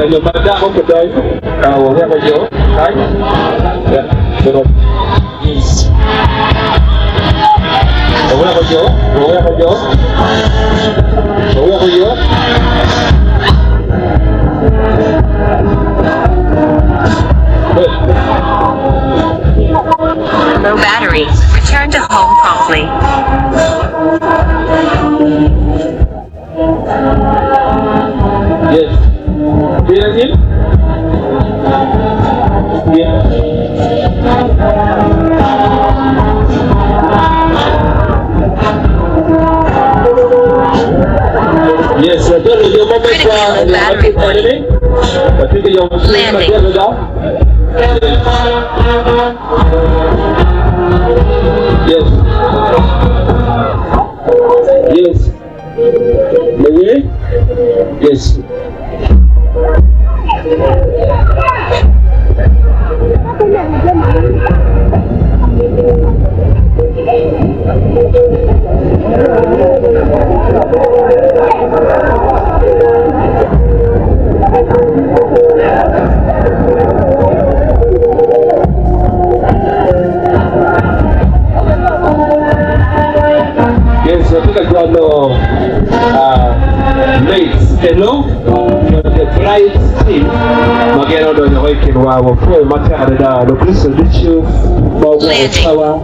Yo mandamos que te kalau ya baju kan ya terus boleh baju boleh Return to home promptly. Yes. Hear him? Yeah. Yes, betul. Dia mau buat ini. Tapi dia yang dia sudah. Yes. Yes. Lagi? Yes. Yes, katika kiwando mates hello the flight team magero do nyo ikirwa wo ko matare da lo kristo dichu bo sawa.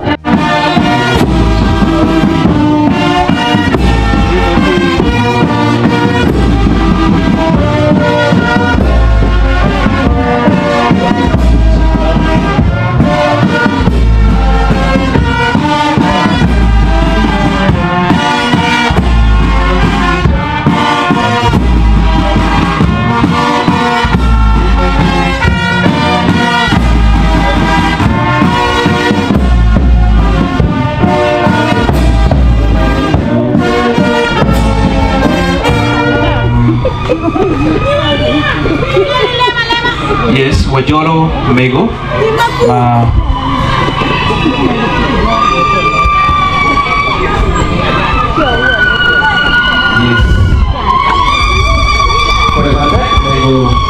Yes, Wajolo Mego. Yes. Por el Mego.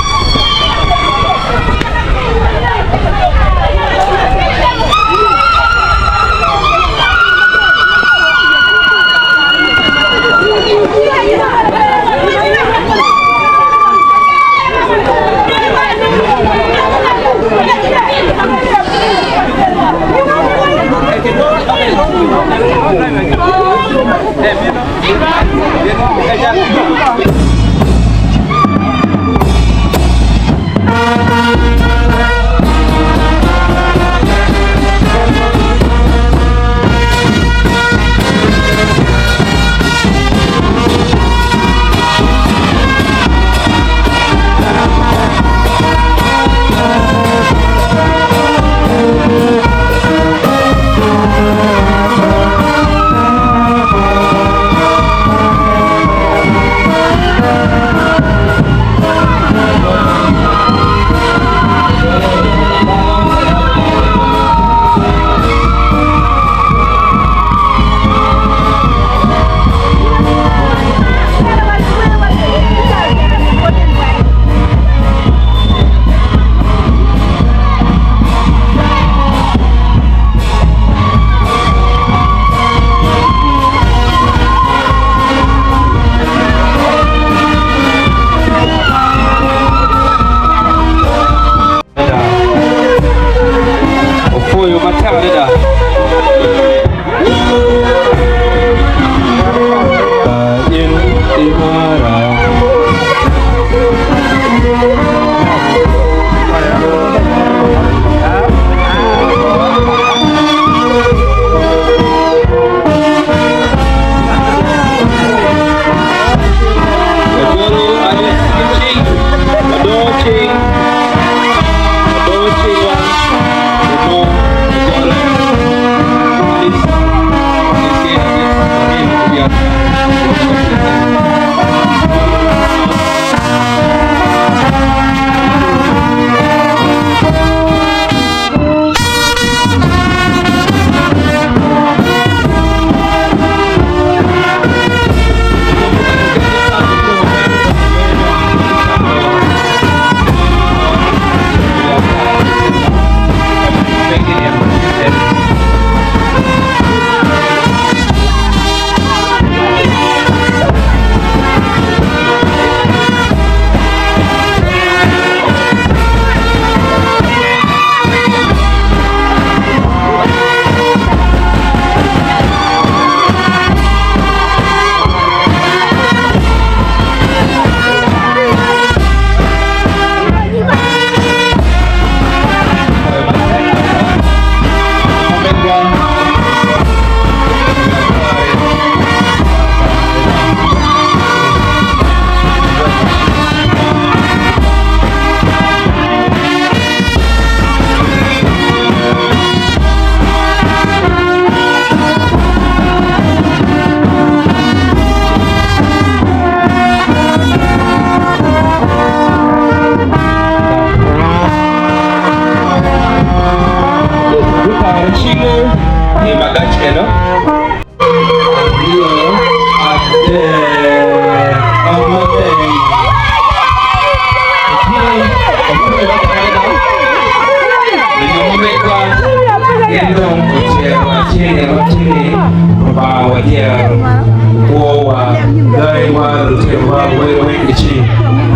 Hello.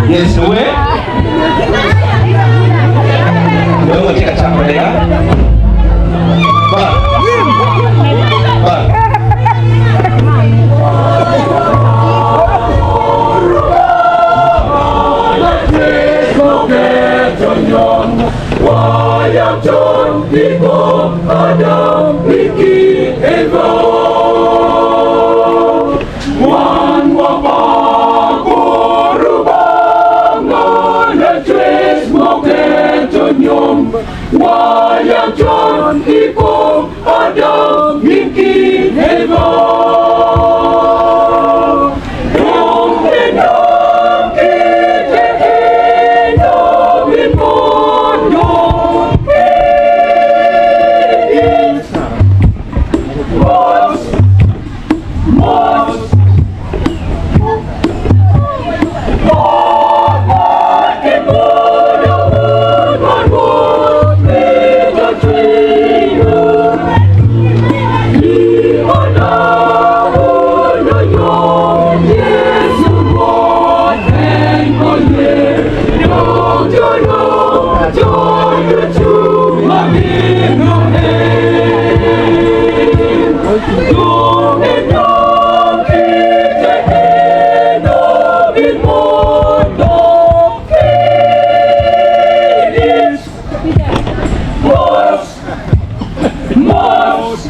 Yes, where? Wewe katika chapa ya ba Wayang John ikum adam mimpi hebat. Dong denam kita hidup imodong pedis. Mos, mos.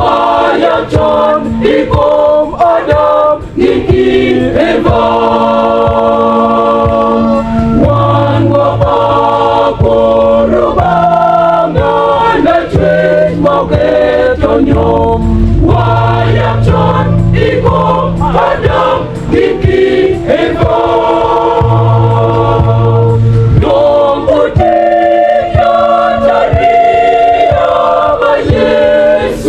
Wayang John ikum adam mimpi hebat. Wan wapa perubahan dan cuy mau ketonyom. Wayang John ikum adam mimpi hebat. Dong putih yang cari apa Yesus.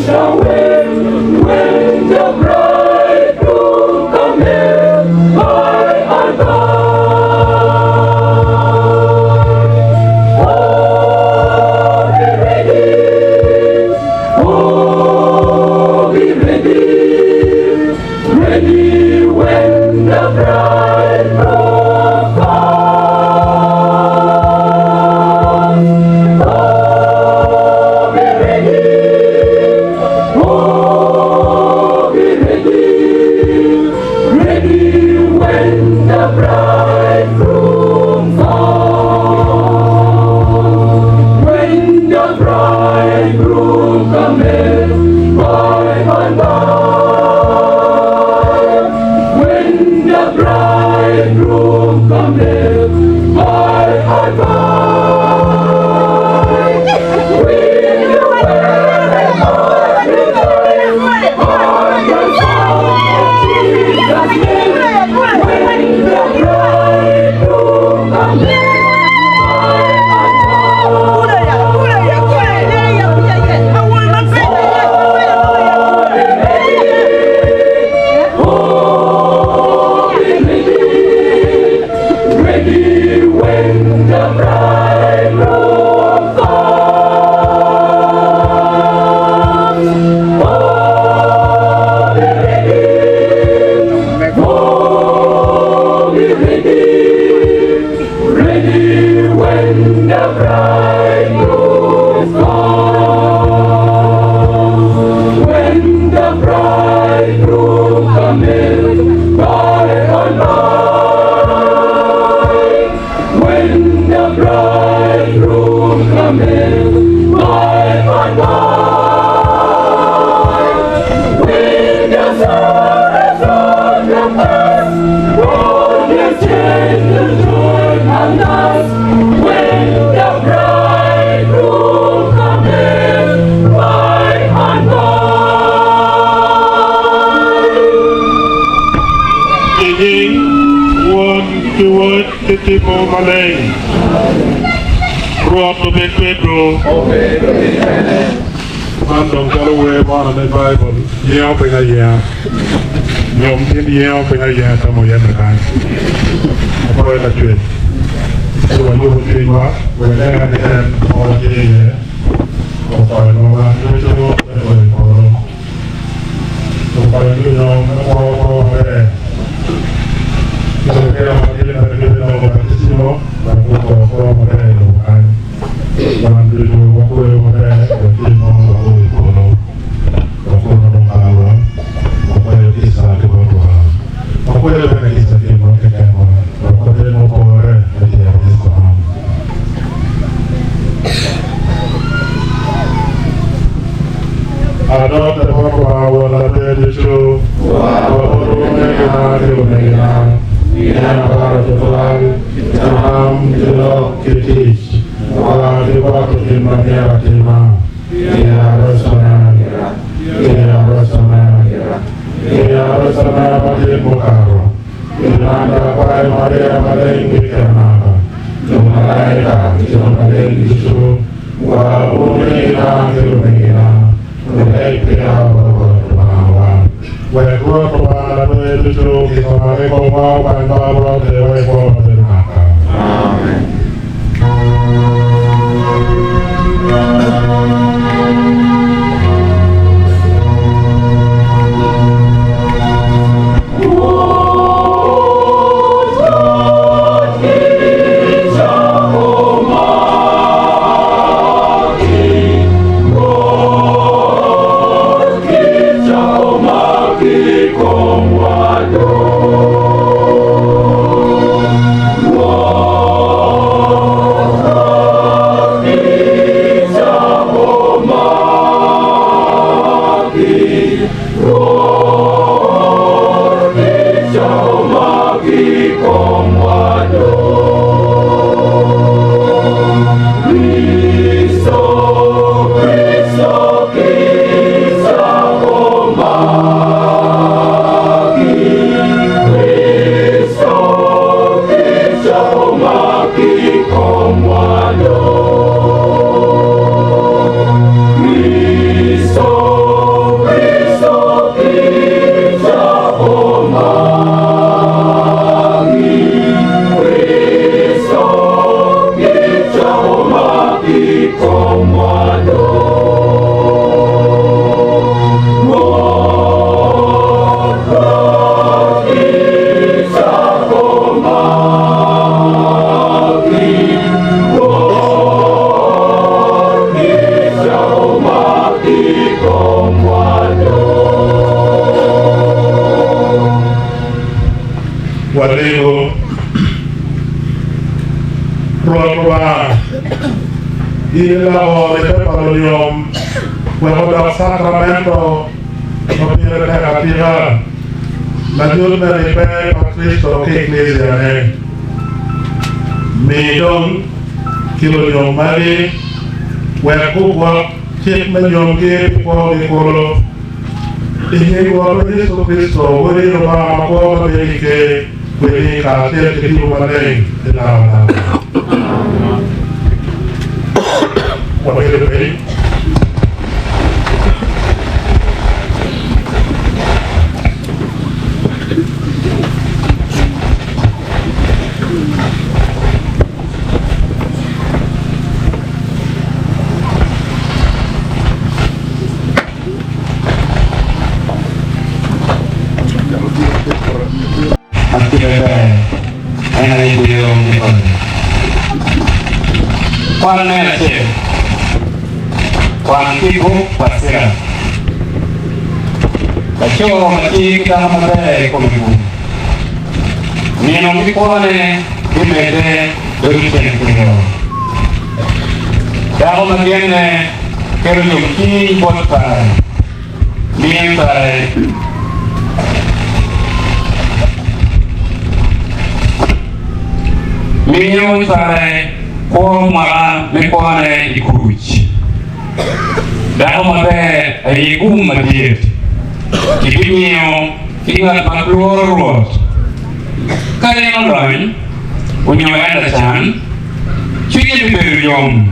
Show tipo maleng. Ruat obed Pedro. Mandong kalawe wanaใน Bible. Yeo penga ya. Nyom tin yeo penga ya tamo ya mekan. Apoi la chue. Suwa yu chue wa. Wele ngani en ola ye. Opoi no wa. Yu chue wa. Opoi yu nyom. Opoi he. Yu kera makili na kiri na wabatisimo. Bakuko opoi he lo kan. Jangan dulu waktu yang ada, waktu mau waktu kono, waktu nong kawan, waktu yang kisah di bawah, waktu yang ada kisah di bawah kekamah, waktu yang mau kore, jadi harus paham. Ada tempat bahwa ada itu, bahwa negara, yang harus pulang, Tuhan jelok kritis. Wala di waktu di mana terima, dia harus sana, pada mukaro. Inanda pai Maria maleng dikenal, Jumaika, Jumaleng disu, wa umina, mulai pihak berbahawa. Wekro kepada itu kita mari bawa bantuan dewa bermata. Amin. Walimu Ruang inilah oleh Palolium Wahada Sacramento Opinion Negativa Lanjut dari Pakristo Keklesia Medong Kilonyom Mari Wekubwa Cik menyongki Poli Kolo Ini Wala Yesus Kristo Wali Rumah Makwa Berike Wali Kasir Ketipu Maleng Dilawan Wali Lebih Kwan Nelson, Kwan Kibu Pasira. Kacau mati kita mati komiku. Minum kwane di mede berusaha kuno. Dah matianne kerjum ki botai, mintai. Minum sai. Kau malah mengkuane ikuci. Dah mate iku madir. Kibinyo ingat makluarot. Kalian orang unyoenda chan chunye biberu yom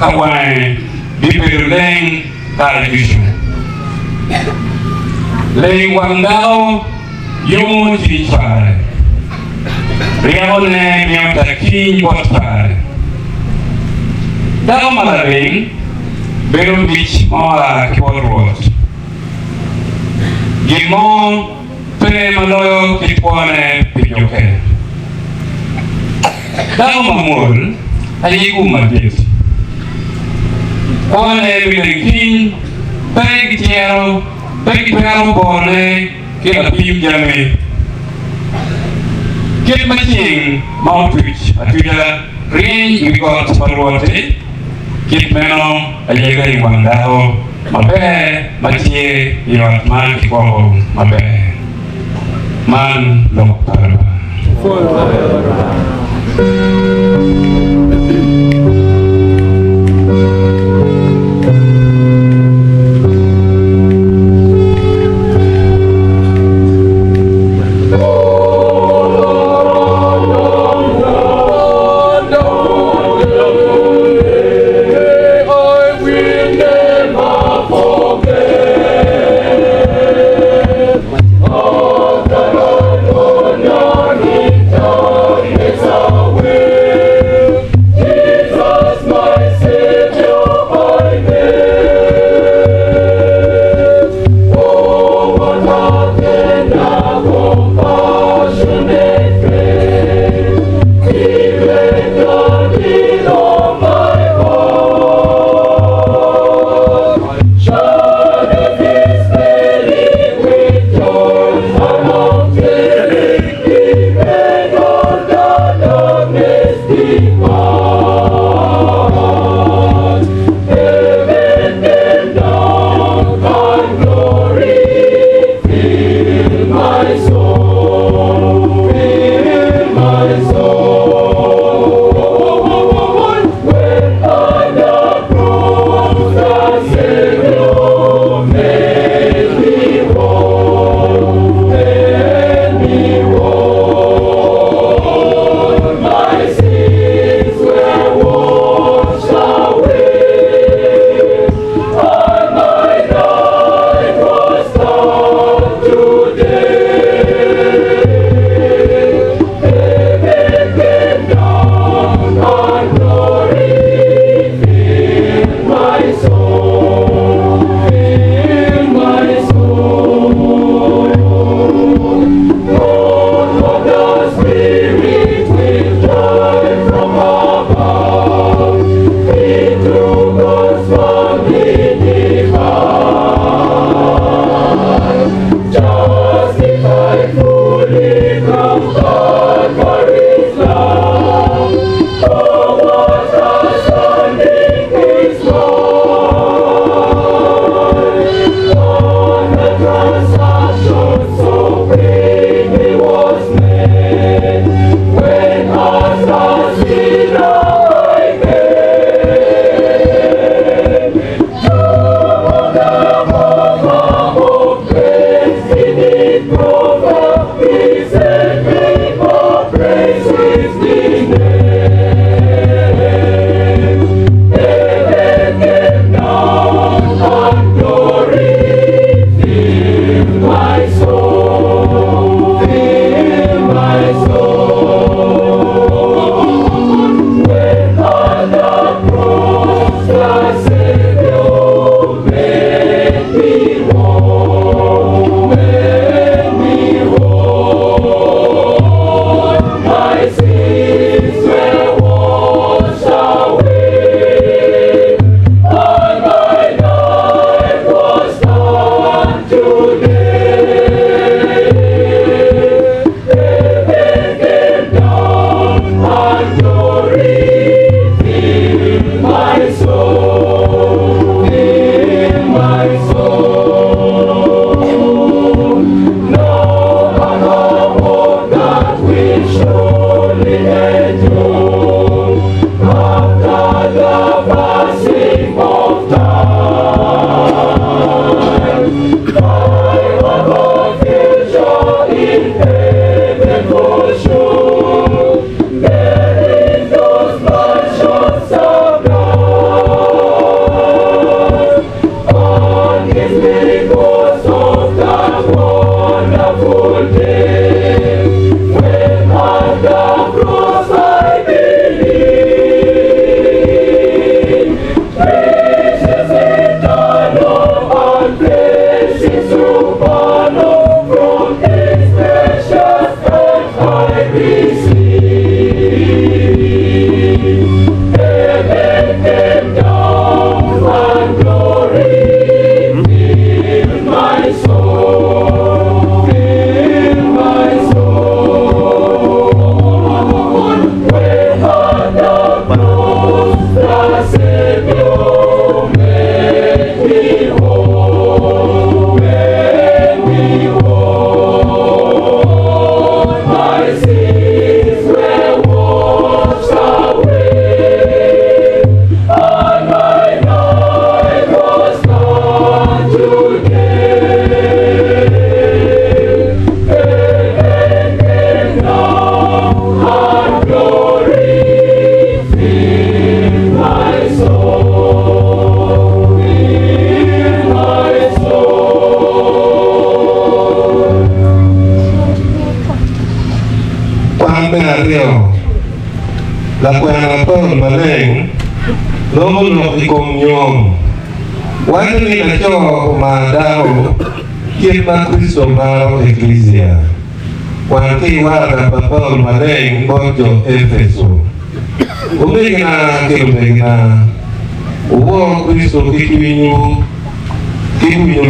kawane biberu leng tarajushu leng wangao yomo chifare riaone miota king botfare dao malaring beru bich moa kiborot gimo pene maloyo kitpone pijoke dao mamul ayigu mabit one bilekin peg tiero peg pero bone kila pim jame kit maching mautuch atuja ring wigot parwote kit meno ayega iwandao mabe machie yot man kikobo mabe man lok parwa Away. because of that wonderful day when on the cross I believe. Grace is eternal and grace is supernal from His precious hand I receive. Heaven came down and glory filled my soul, filled my soul. When on the cross the Savior made me whole, made me whole. My sins were washed away, and my life was turned to day. Heaven came down and glory filled my soul, filled my soul. Pamperio la cuena por maleng no lo y comunión Wani na cho mandao kiema Kristo maro Iglesia Wanti wada papal maleng bojo Efeso Umegina kirumegina Uwo Kristo kikwinyu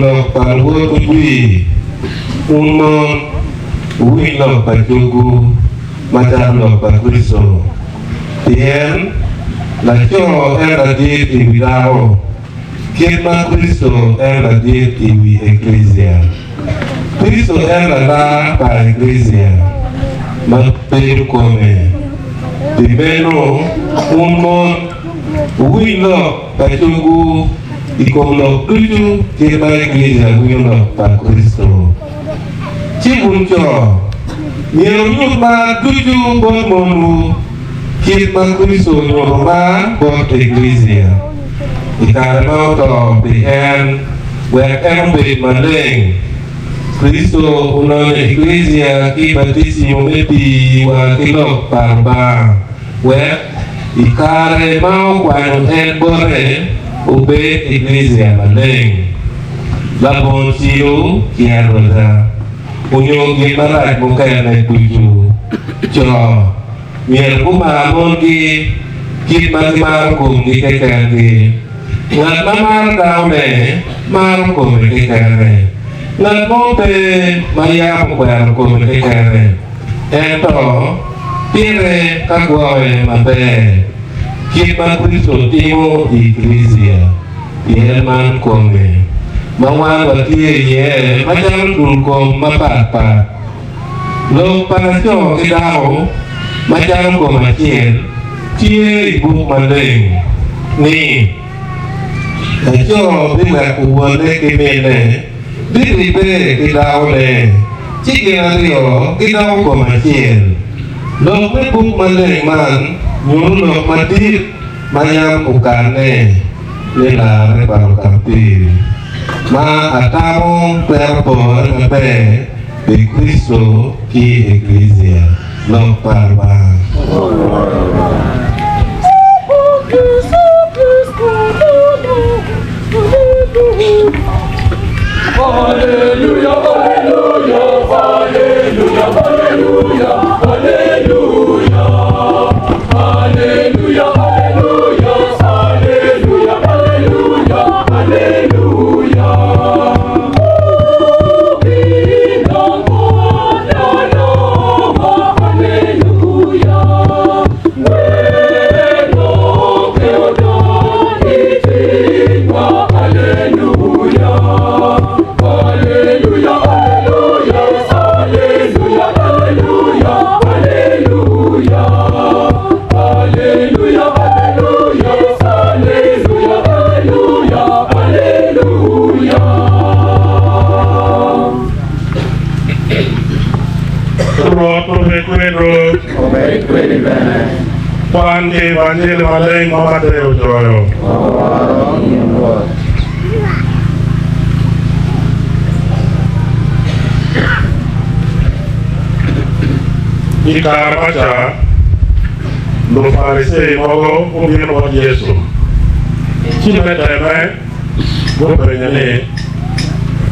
lo palwo kujui Umon uwi lo pajugu Macam lo pa Kristo Tien la cho era dit ibidao Kiema Kristo era dit ibi Iglesia Kristo era la pa Iglesia Magperu come Dimeno umon Uwino pachugu Ikomlo tuju Kiema Iglesia Uwino pa Kristo Cibunco Nyeronyuk ma tuju bon monu Kiema Kristo nyoroma bon Iglesia Ikaremau to BN Wek embe maleng Kristo unon Iglesia ki batisimo mepi wa kilok parba Wek ikaremau kwan en bore ube Iglesia maleng Labon siyo kiaroda Unyo gimarat mungkin na tuju Jo Mier kumamon ki Kit magmarkum di kekandi Ngat mamar daume Markum di kekandi Ngat mote Mayam kwerkum di kekandi Ento Pire kagwawe mabe Kit magriso timo Iglesia Yerman kome Mawan batie ye macam dulkom mapat-pat Lo panacho kidao macam komacien Cie ibu maleng Ni Nacho bimak uwane kimene Biribe kidao le Ciki nario kidao komacien Lo mibuk maleng man Nyulo madit Mayam ukane Lila reparo kampir Ma atamo perpor ngabe di Kristo ki Iglesia lo parba. Hallelujah, hallelujah, hallelujah, hallelujah, hallelujah, hallelujah, hallelujah, hallelujah, hallelujah, hallelujah. Pandi Evangelii maleng Mateo joyo. i kare macha lo farisei mogo obiro kod Yesu chimedeme gopenjo ni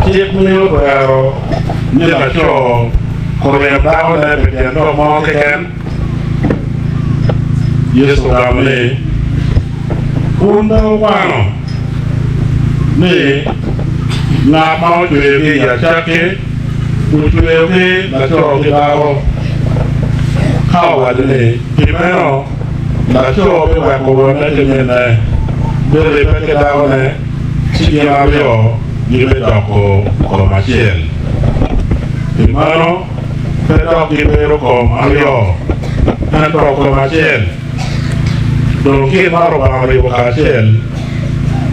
chik miyo dwaro ni lacho korem dhako ne pekien to moko keken. Yesu gamo ni un dho kwano ni ng'at ma ochweyo gi yachake ochweyo gi lacho gi dhako ka owacho ni gimeno lacho biweko wuone gi mine biripe gi dhakone gin ariyo gibedoko kom achiel. Gimano bedok gibedo kom ariyo ento kom achiel dong kin maro bang riwo kaachiel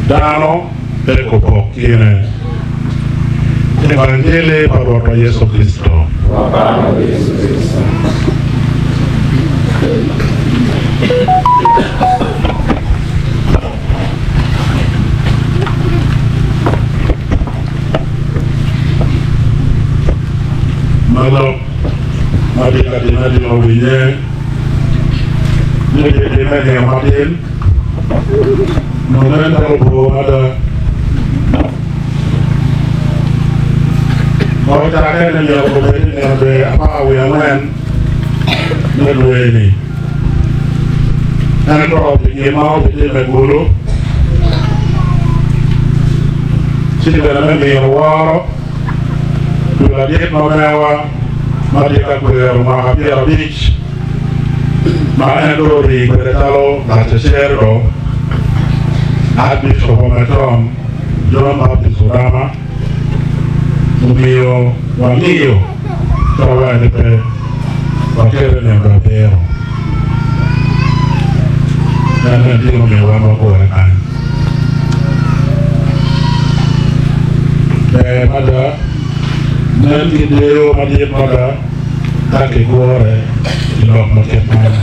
dhano eko pok kine. Evangelii mar Ruodhwa Yesu Kristo. Malo madikadina di mawinye dikadina di matin nonen terbuo ada mau cakap ni dia boleh ni ada apa awian nedwe ni ando pergi mau pergi meguru sini dalam ni awal bila dia mau mewa mari kita ke rumah Kapia Beach mana dori bertalo baca share do habis sopametron John Baptist Udama Umio Wangio Tawa Nepe Wakere Nemba Pero Nana Dino Mewama Kore Kan Mada Nanti Deo Madiyat Mada Take Kore Ilok Maket Mana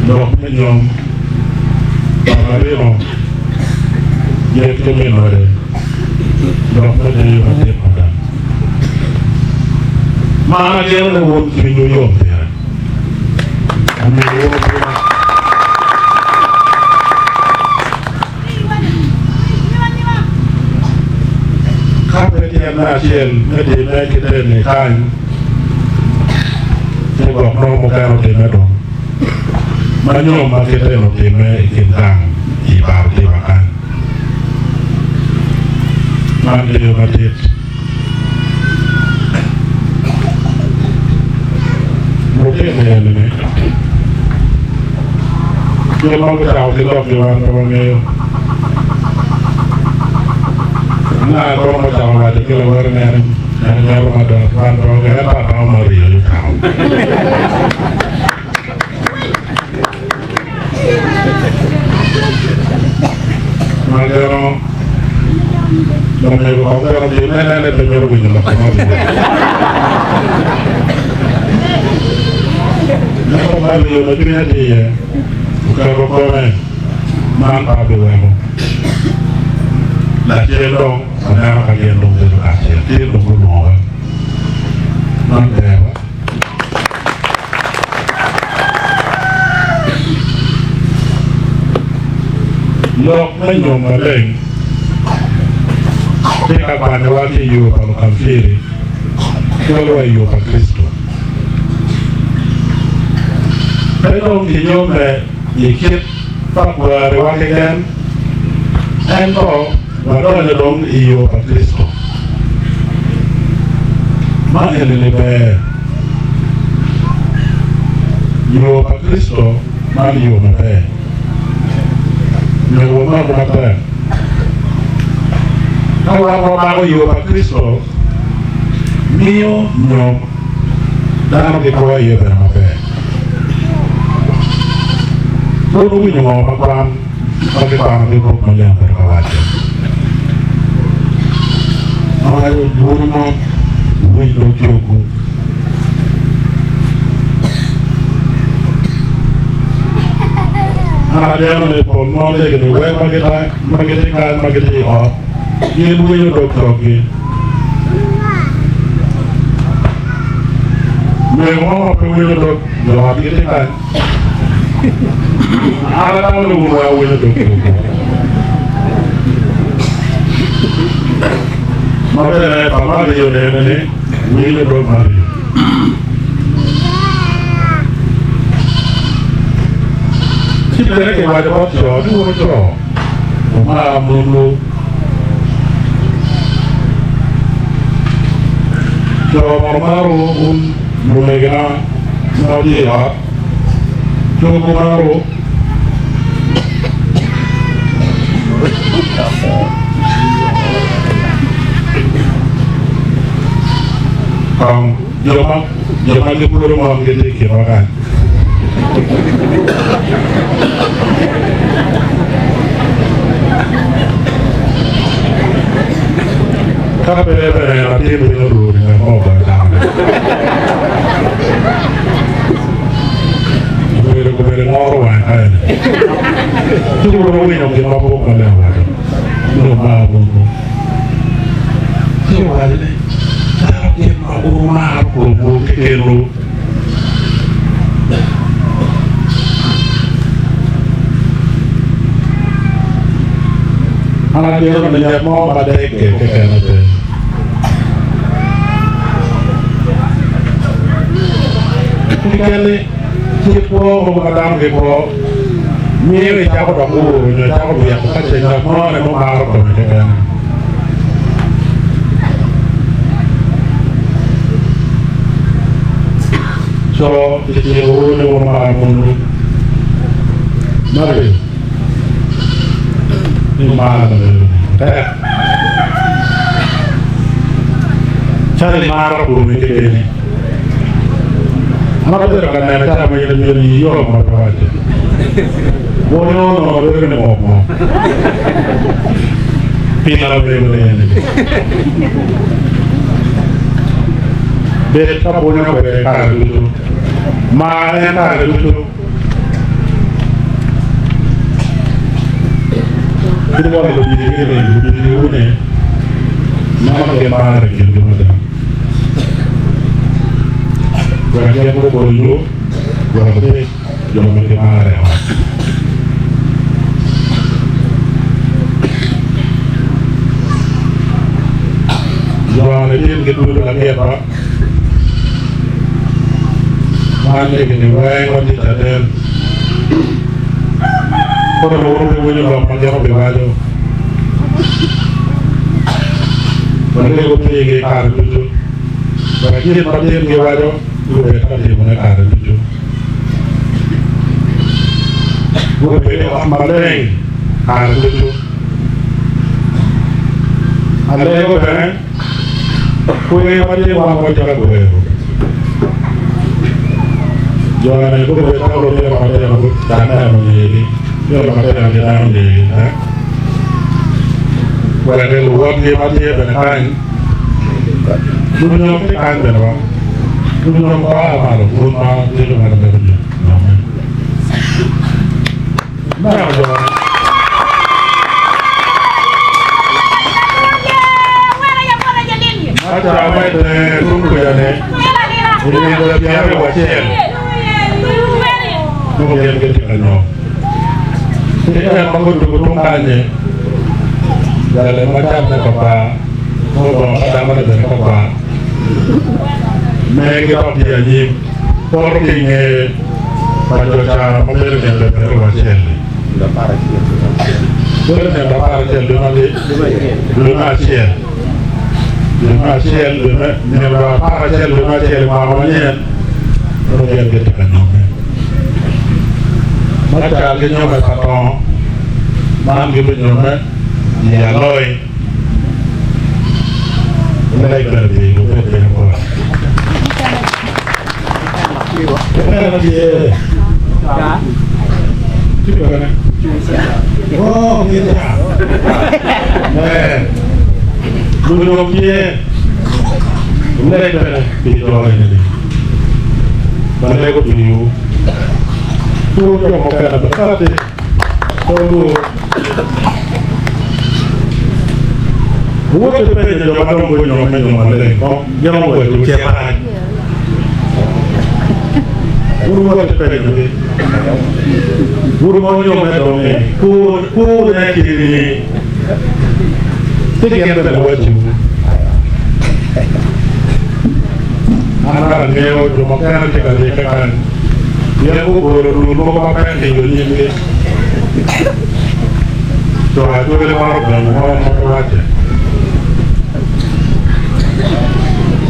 Lok Minyom Pamarino Yet Keminore Dokter dari Masjid Padang. Mana dia lewat ke New York ya? New York. Kapan dia nasional? Dia kita ni kan. Dia buat nomor kan dia dong. Mana nomor kita ni dia ikin tang ibar dia makan. Mandi Madrid mungkin ni dia mau tahu silap jalan orang nah kalau mau tahu ada keluar ni yang ada orang yang tak tahu Maria you tahu Maria Don't make a call. Don't be a man at the middle with you. Never mind, you're not doing it here. You can't go for me. Man, I'll be well. Let's get along. I'm never going to get along with the last year. Get along with more. Not there. Look, when you're my leg. Jika pada waktu you kalau kafiri, kalau you pak Kristo. Kalau kita me ikut pak waktu kan, ento walau dong you pak Kristo. Mana lebih you pak Kristo, mana you lebih. You mana berapa? Kalau orang you pak Kristo, mio nyom, dalam kita you berapa? Kalau you nyom apa bagi orang itu melihat berkawan. Orang itu buruk, buruk cukup. Ada yang nelfon, mau lagi ni, weh magiti off. Ini bukan dokter lagi. mais moo ëpp wëñu doog yoo xam ne dañ ala dama ne wul waa wëñu doog ma ne papa la yow ne ne wëñu doog ma la ci bi rek waa de bot coo di wuma coo ma moom coo maro un lumega no dia coo maro joma ke puro mo ngene ke makan Kaka pere na timu nuru ni mo ba dana. Ko pere moro wa ai. Tu ko ro wino ke ma po ka le wa. No ma bo. Ti wa le. Ta ke ma o ma ko bo ke ro. Ala dia na ya mo ba de ke na te. Kali tipo mo kadam ke po mire cha ko do no cha ko ya ka che na mo na mo ma ko me ke so ti o ne mo ma mo no mare ni ma na ne cha ni ma ko me ke ni ma vedere che nella città mi viene io ma provate buono vedere ne mo fino alla vedere bere sta buono per fare tutto ma è fare tutto quindi vuole dire une ma che male che devo Guardiamo un po' giù, guardate, io lo metto male. Giovanni, dire che tu la guerra, ma che ne vai quando ti attende. Ora lo voglio lo mangiamo per vado. Ma che lo pieghi caro tutto. Perché il partito che vado gue tadi menekan itu, gue pilih amaleng, hari itu, ada yang gue pengen, gue macam orang cara gue, jangan itu gue tahu lo dia macam yang gue canda menjadi, dia macam yang kita menjadi, gue ada luar dia macam yang pengen, lu nyampe kan berapa? Nous n'avons pas à mal, pour moi, c'est le mal de Dieu. Mais che va via lì, porti che faccio già, ma per esempio per Vacelli. Da fare per esempio da fare c'è le Vacelli. Le Vacelli, ne va fare c'è le Vacelli, ma non è non è che ti nome. Ma c'è che nome fatto, ma anche il nome di Aloy. Lei per dire, lo vede ancora. Kenapa dia? Cuba kan? Oh, gitu. Dulu dia, mulai dari video ini. Balik ke video. Tuh yang mau kena berkat deh. Tuh. Buat apa yang jaman dong gue nyomen balik. Kok jangan gue tuh siapa? Guru mo te pede. Guru mo nyo me dome. Ku ne kiri. Tiki ende le wachi. Ana neo jo makana te kale kan. Dia ku boro dulu mo pa kan te yoni me. To a to le mo mo wachi.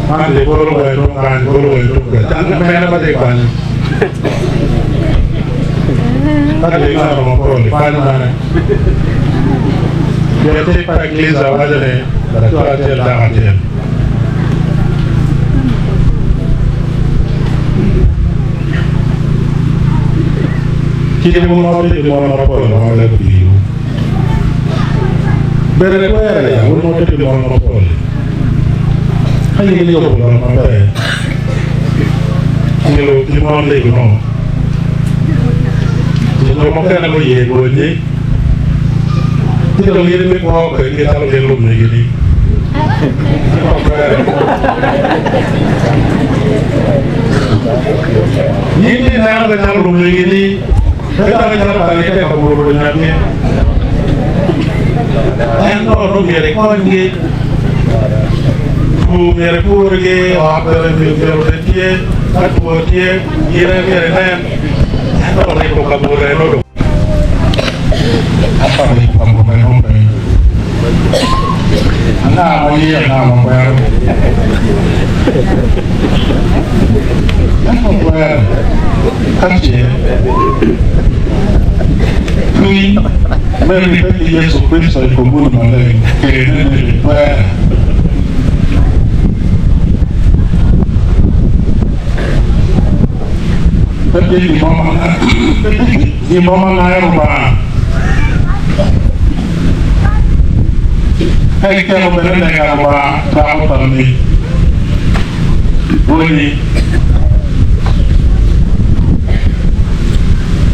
Ande boro wa no kan boro wa no kan. Jangan main apa te kan. Ade na no mo le pan mana. Dia te pa iglesia wa de para to a te da ate. Kita mo no te mo no po no le biu. Bere ko ya uno te mo no po. Hay que yo por la madre. Que lo que no le digo no. Yo no me quedo con él, oye. Te lo viene me puedo que tal que lo me gini. Ni nada de tal lo me gini. Kita kita para que para por la mía. No quiere con que mere purge o apere mi vero de tie atu tie ire mere nem no le ko kabure no apa le ko kabure no pe ana mo ni na mo pe ana mo pe kache kui mere pe Yesu Kristo ko mu na le ke ne pe Pergi di mama na rumah. Hai kita benar dengan rumah kamu tadi. Boleh.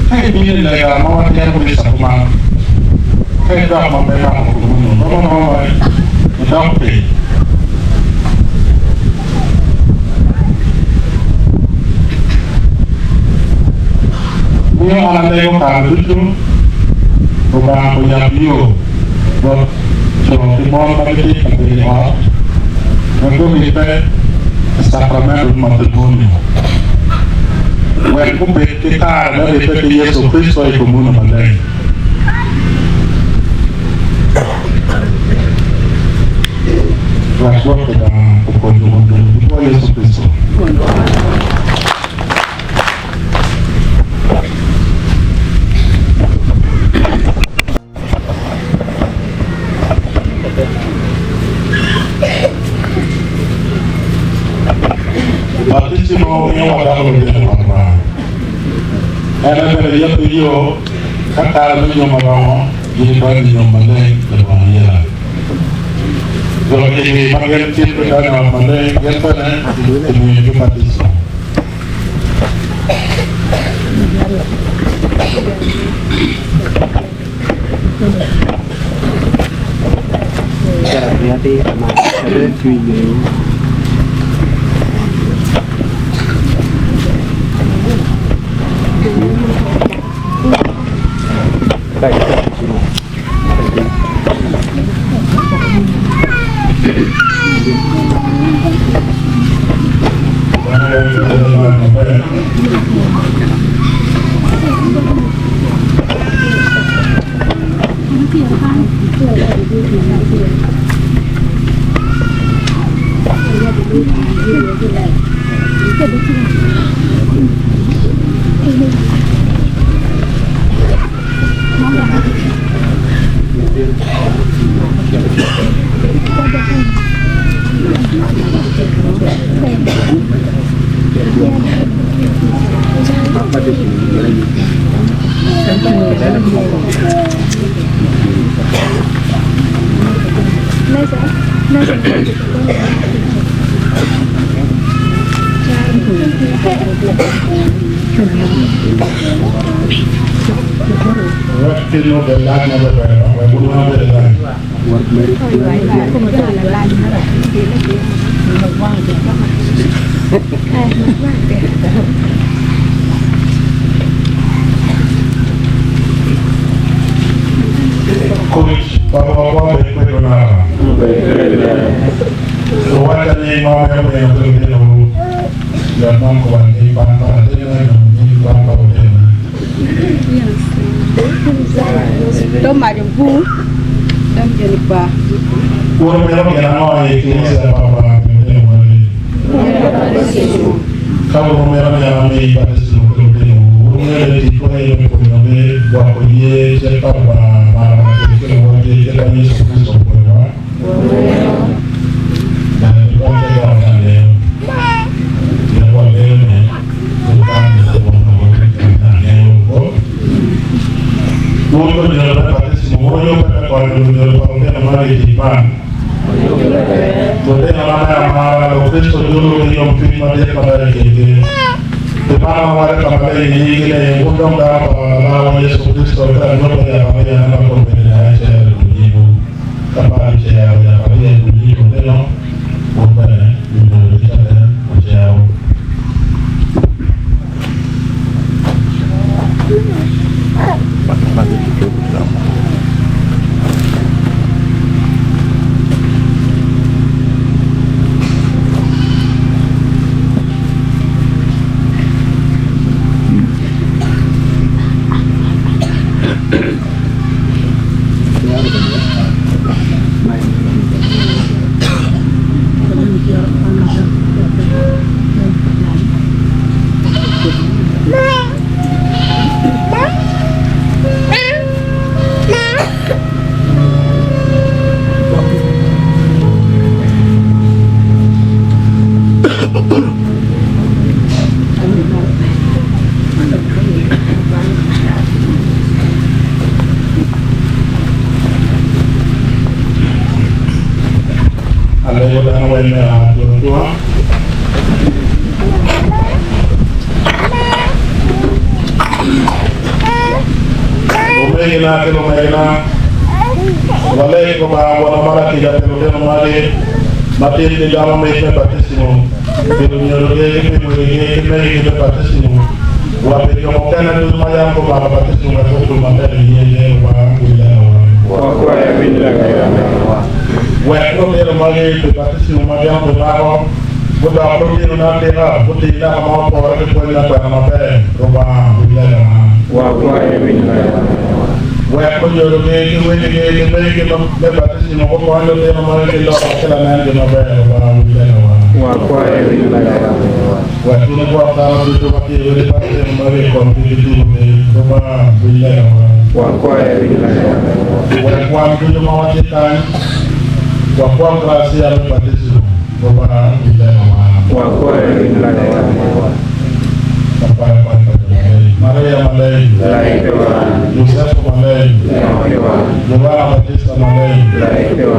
Hai ini dengan mama dia boleh sama. Hai dah mama memang mama sampai. Dia orang yang tahu itu, orang punya bio, buat semua bagi bagi orang. Mereka minta sakramen matrimoni. Mereka kita ada di Yesus Kristus yang kumuna mandai. Lakukan kita pukul-pukul Yesus Kristus. Batisimo yang wadah lebih lama. Ada yang video kata lebih lama, jadi bagi yang mana terbanyak. Kalau ini bagian tim berada mana yang mana ini batisimo. Hati-hati sama ada video. Kilo de lana de perro, una de lana. Bapak berikutnya. Soalnya ni mau yang berikutnya. Jangan kawan ni pantai dengan ni pantai dengan. Tom ada bu, tom jadi apa? Orang yang mau ikut apa yang mana? Kalau orang yang mau pada seluruh dunia, orang yang tipu yang berkomunikasi, buat dia cepat barang itu dia kan Yesus Kristus berdoa. Dan itu kan saya orang yang dia buat dia ni, bukan orang yang Mungkin dia dapat semua yang pada kalau dia nama Iman. Boleh nama Kristus dulu yang firman dia pada ini. Dimana awal kembali ini kita undang dalam Yesus Kristus dan berdoa apa yang nama pemberian saya ibu kembali saya apa yang ibu itu bukan ibu kita dan jauh. Pagi itu bersama. Walai ko ba wala mara ki ja pero de mare matin de dalam me batisimo pero nyoro de ke mo de ke me ke batisimo wa pe ko kana du maya ko ba batisimo ko ko manda de ye wa ko ya bin la wa ko de mare pe batisimo ma ya ko ba ko da ko de na de na ko de na ma ko ra ko na pa na pe ko ba wa ko ya bin la Wah, kau jodoh ke batasnya mau kau anda dia nama dia loh, kalau nanti nama dia orang dia nama. Wah, kau ini lah. Wah, tu nak buat kalau tu pakai boleh pakai nama dia komputer tu rumah dia nama. Wah, kau ini lah. Wah, kau tu mau cekan, wah kau kerasi ada batasnya rumah dia nama. Wah, kau ini lah. Sampai Maria Malay, Joseph Malay, Giovanna Battista Malay, Peter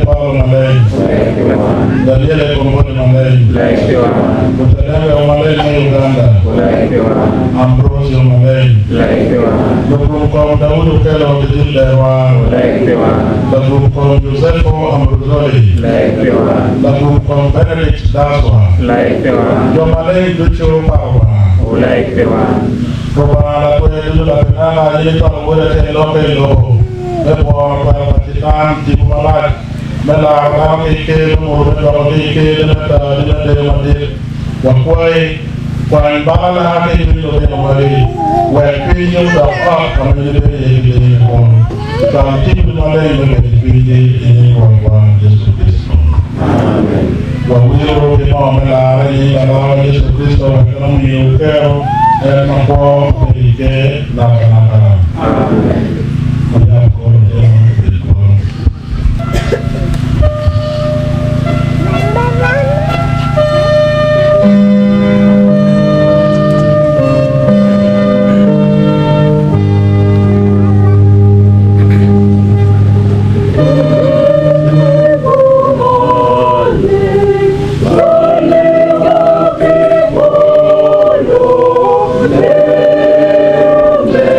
Paolo Malay, Daniele Convoni Malay, Butanega Malay na Uganda, Ambrosio Malay, Dapumkom Daudu Kelo Kijindewa, Dapumkom Josepho Ambrosoli, Dapumkom Benedict Daswa, Jo Malay Ducho Pawa, Ulai kewan. Kepala kue dulu dah kenal aja tu boleh celok celok. Lepas apa pacitan di malat, melah kami ke umur kami ke dengan dengan mandi. Wakwai, kuan bala hati itu yang mari. Waktu itu dah kami jadi kon. Kami itu malai menjadi kon Yesus Kristus. Amin. Wawiro di mana ini adalah Yesus Kristus yang mengiupkan dan mampu memiliki nakal-nakal. Amin. Menyambut yang berikut. Yeah.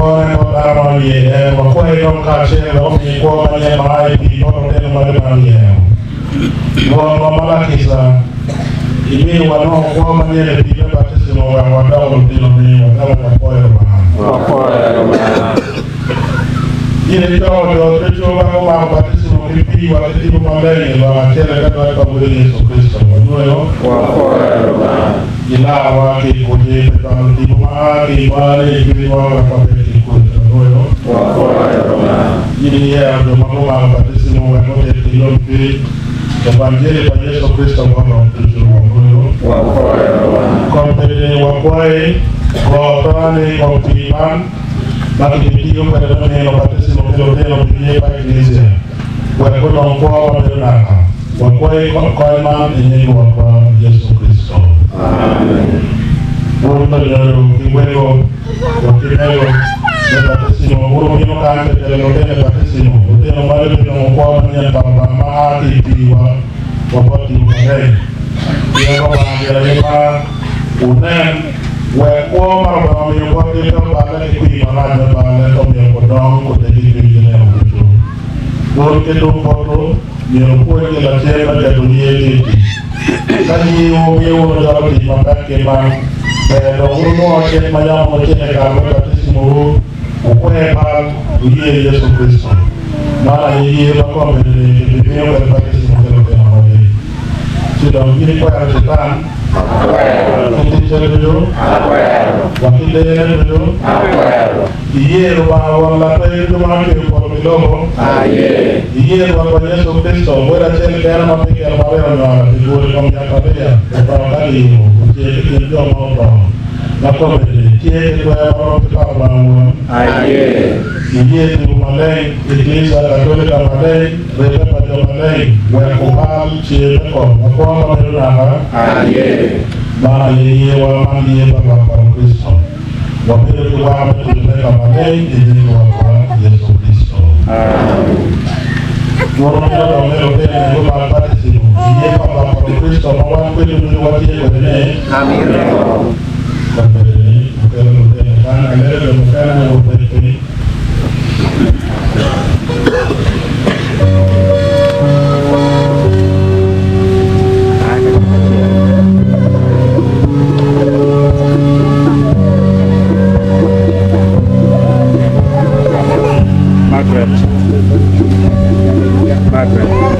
Wakone Kodaramie, Wakwe Kache, Romi, Kwamane, Mai, Pipote, Madamie. Mono Malakisa, Imi Wano, Kwamane, Pipe Batissimo, Wadao, Dinomi, Wadao, ini tahu doa bahawa baptis mungkin waktu itu mandai bahawa cara kata kepada Yesus Kristus. Menurut ila waktu kuje petang di rumah di mana di mana apa beti kuje. Menurut ini ya rumah baptis mungkin ada di lompi Evangelii pada Yesus Kristus orang tujuh. Menurut kompeni wakwai korani kompiman bagi video pada dunia baptis mungkin ada di Indonesia. Waktu nongko berdoa, waktu koiman ini waktu Yesus Kristus. Amin. Untuk jalur kiwego, waktu jalur baptis mungkin kita kan jalur baptis mungkin kita malah kita nongko menyembah mati diwa waktu diurai. Dia kau bahagia lima unen. Waktu malam yang waktu itu balik ikut malam balik tom yang kodong kota di dunia itu. Waktu itu foto yang pun kita cek pada dunia itu. Kali yang dalam di mana kemana? Pada umur cek macam macam kalau kita semua upaya dunia Yesus Kristus. Mana ini apa benda dunia berbagai semua kalau ini. Sudah begini kau setan. Dulu, waktu dia dulu, iya rumah orang lain itu mana yang kalau iya rumah Yesus Kristus, boleh cek dalam apa yang apa yang orang di luar kamu yang apa ya, beberapa kali cek itu mau tahu, apa benda, cek itu orang kita bangun, iya di rumah lain, Indonesia Katolik rumah lain, mereka pada rumah lain, wakubal cek apa benda Mana ini waman dia berapa Kristus. Waktu itu waman itu mereka mandai ini waman Yesus Kristus. Orang yang orang yang berapa sih? Dia berapa Kristus? Waman itu juga dia berdiri. Amin. Berdiri. Bukan kan? Ada bukan yang berdiri. Amen.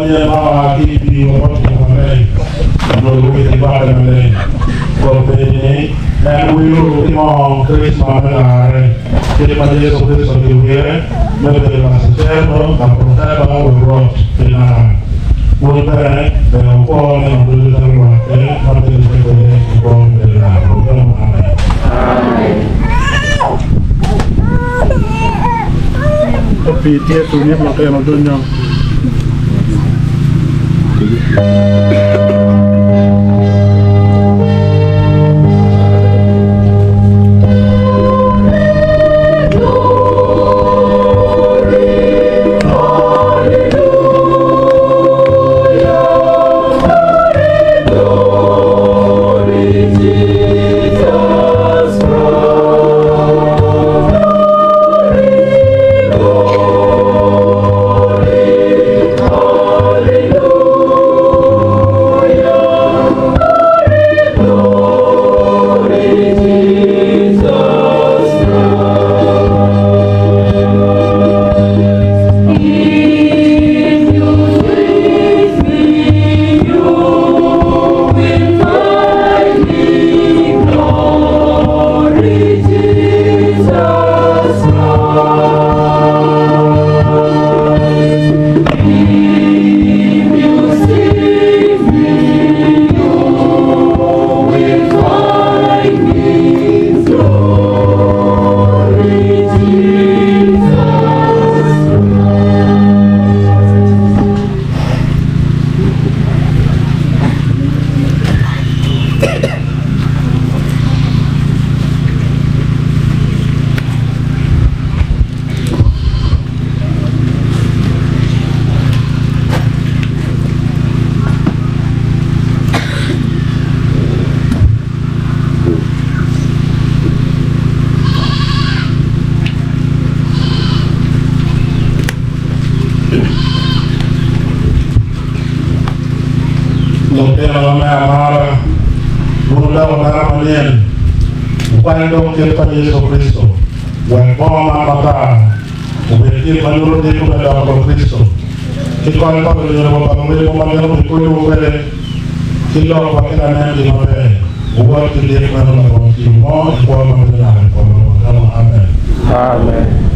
dia bawa hati di waktu kemarin, dulu kita bawa kemarin, kalau ini, dan dulu timong Kristus mana, kita pada Yesus Kristus juga, mereka masih serba, dan proses bawa berot, kita, bukan, dan pun yang dulu terlalu, mati di sini, pun dalam amin. Tapi dia tu ni pakai motornya. Yesus Kristus, wangkoma mata, ubeti manurut itu pada Kristus. Kita kalau menjadi pemimpin pemimpin itu boleh, kita pakai nama di mana, buat diri kita orang semua, buat mengenal orang. Amin. Amin.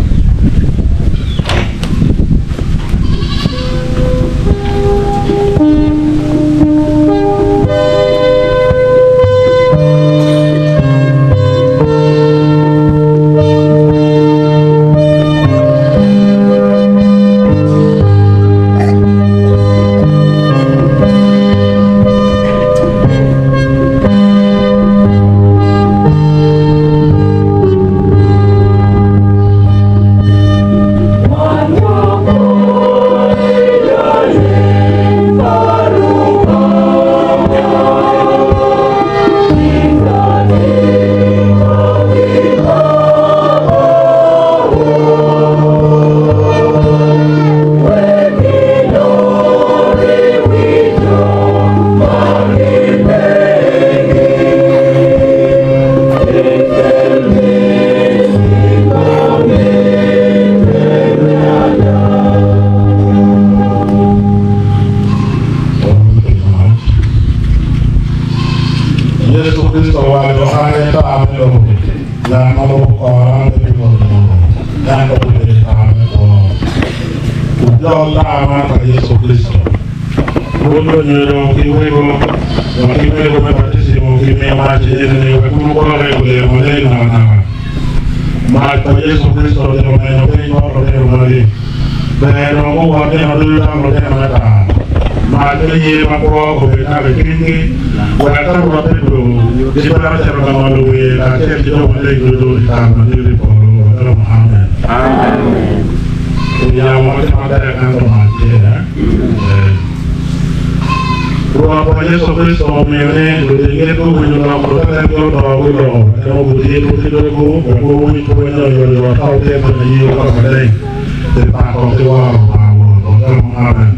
Yesus Kristus memilih dunia itu menyulam berkat yang terlalu kalau budi itu punya yang tahu dia punya orang lain tentang kontuar amin.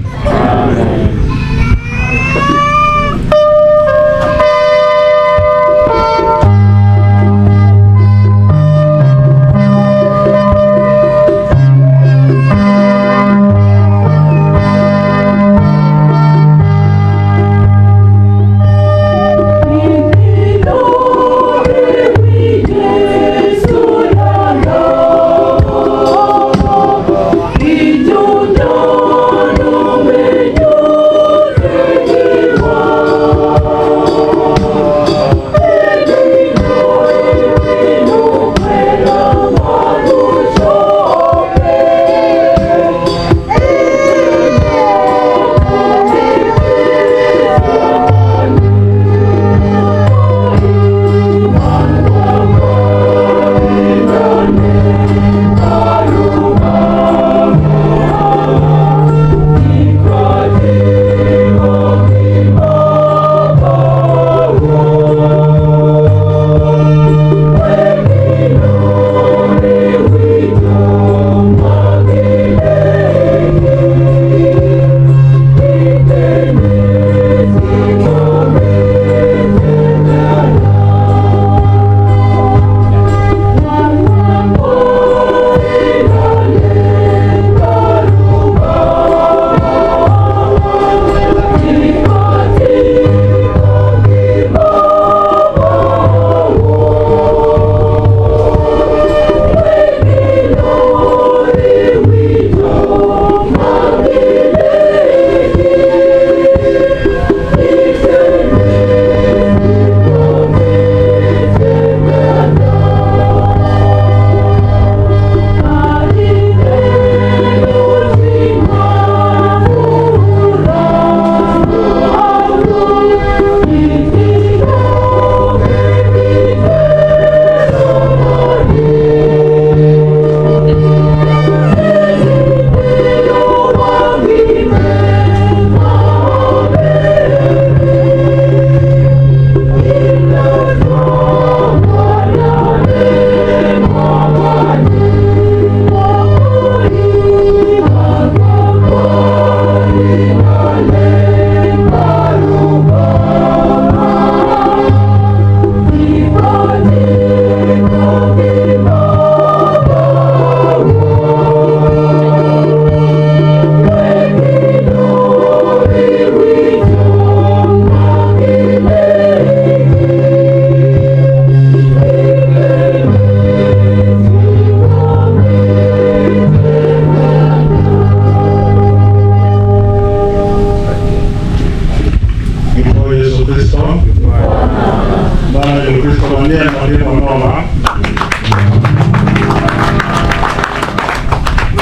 Noma.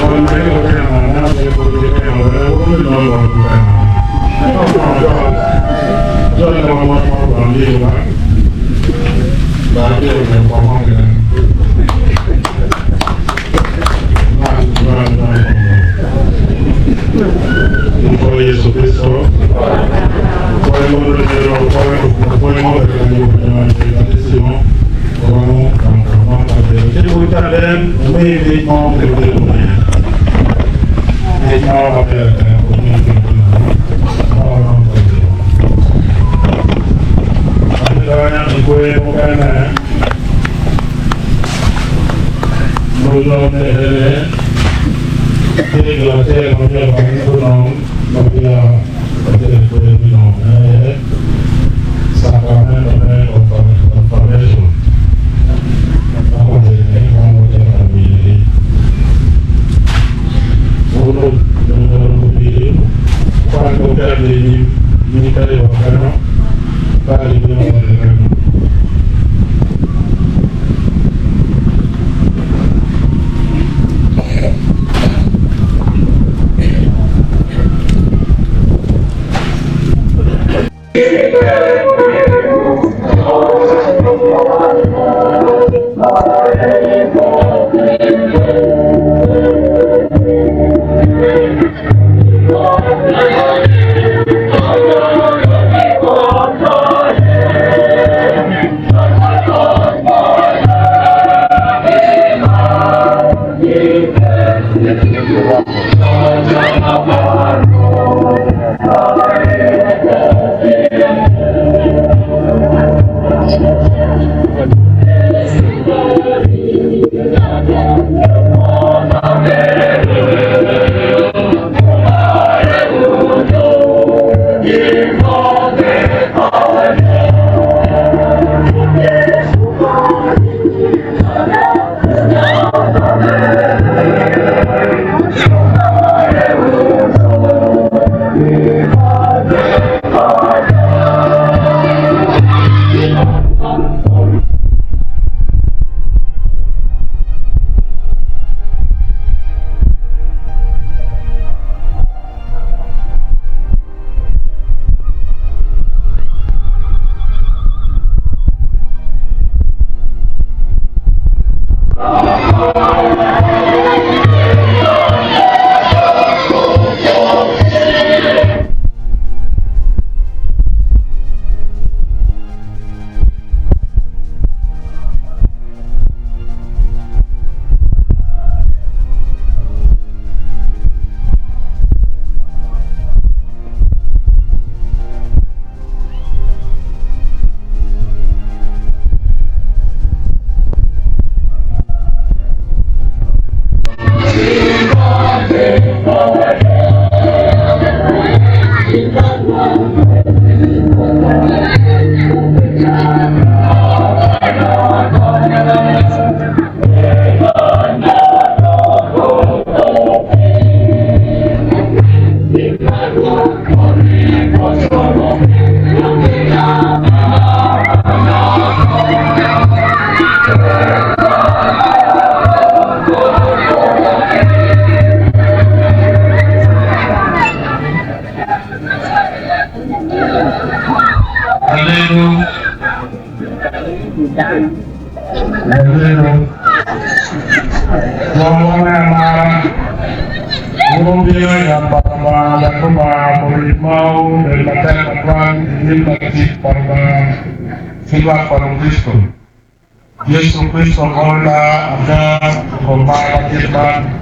Con me lo que nada, de por qué no lo yo le vamos a poner la que me pongo por Jesucristo, podemos ver el Altísimo, como que buscar él, muy bien, como que Yesus Kristo Mola agar membawa firman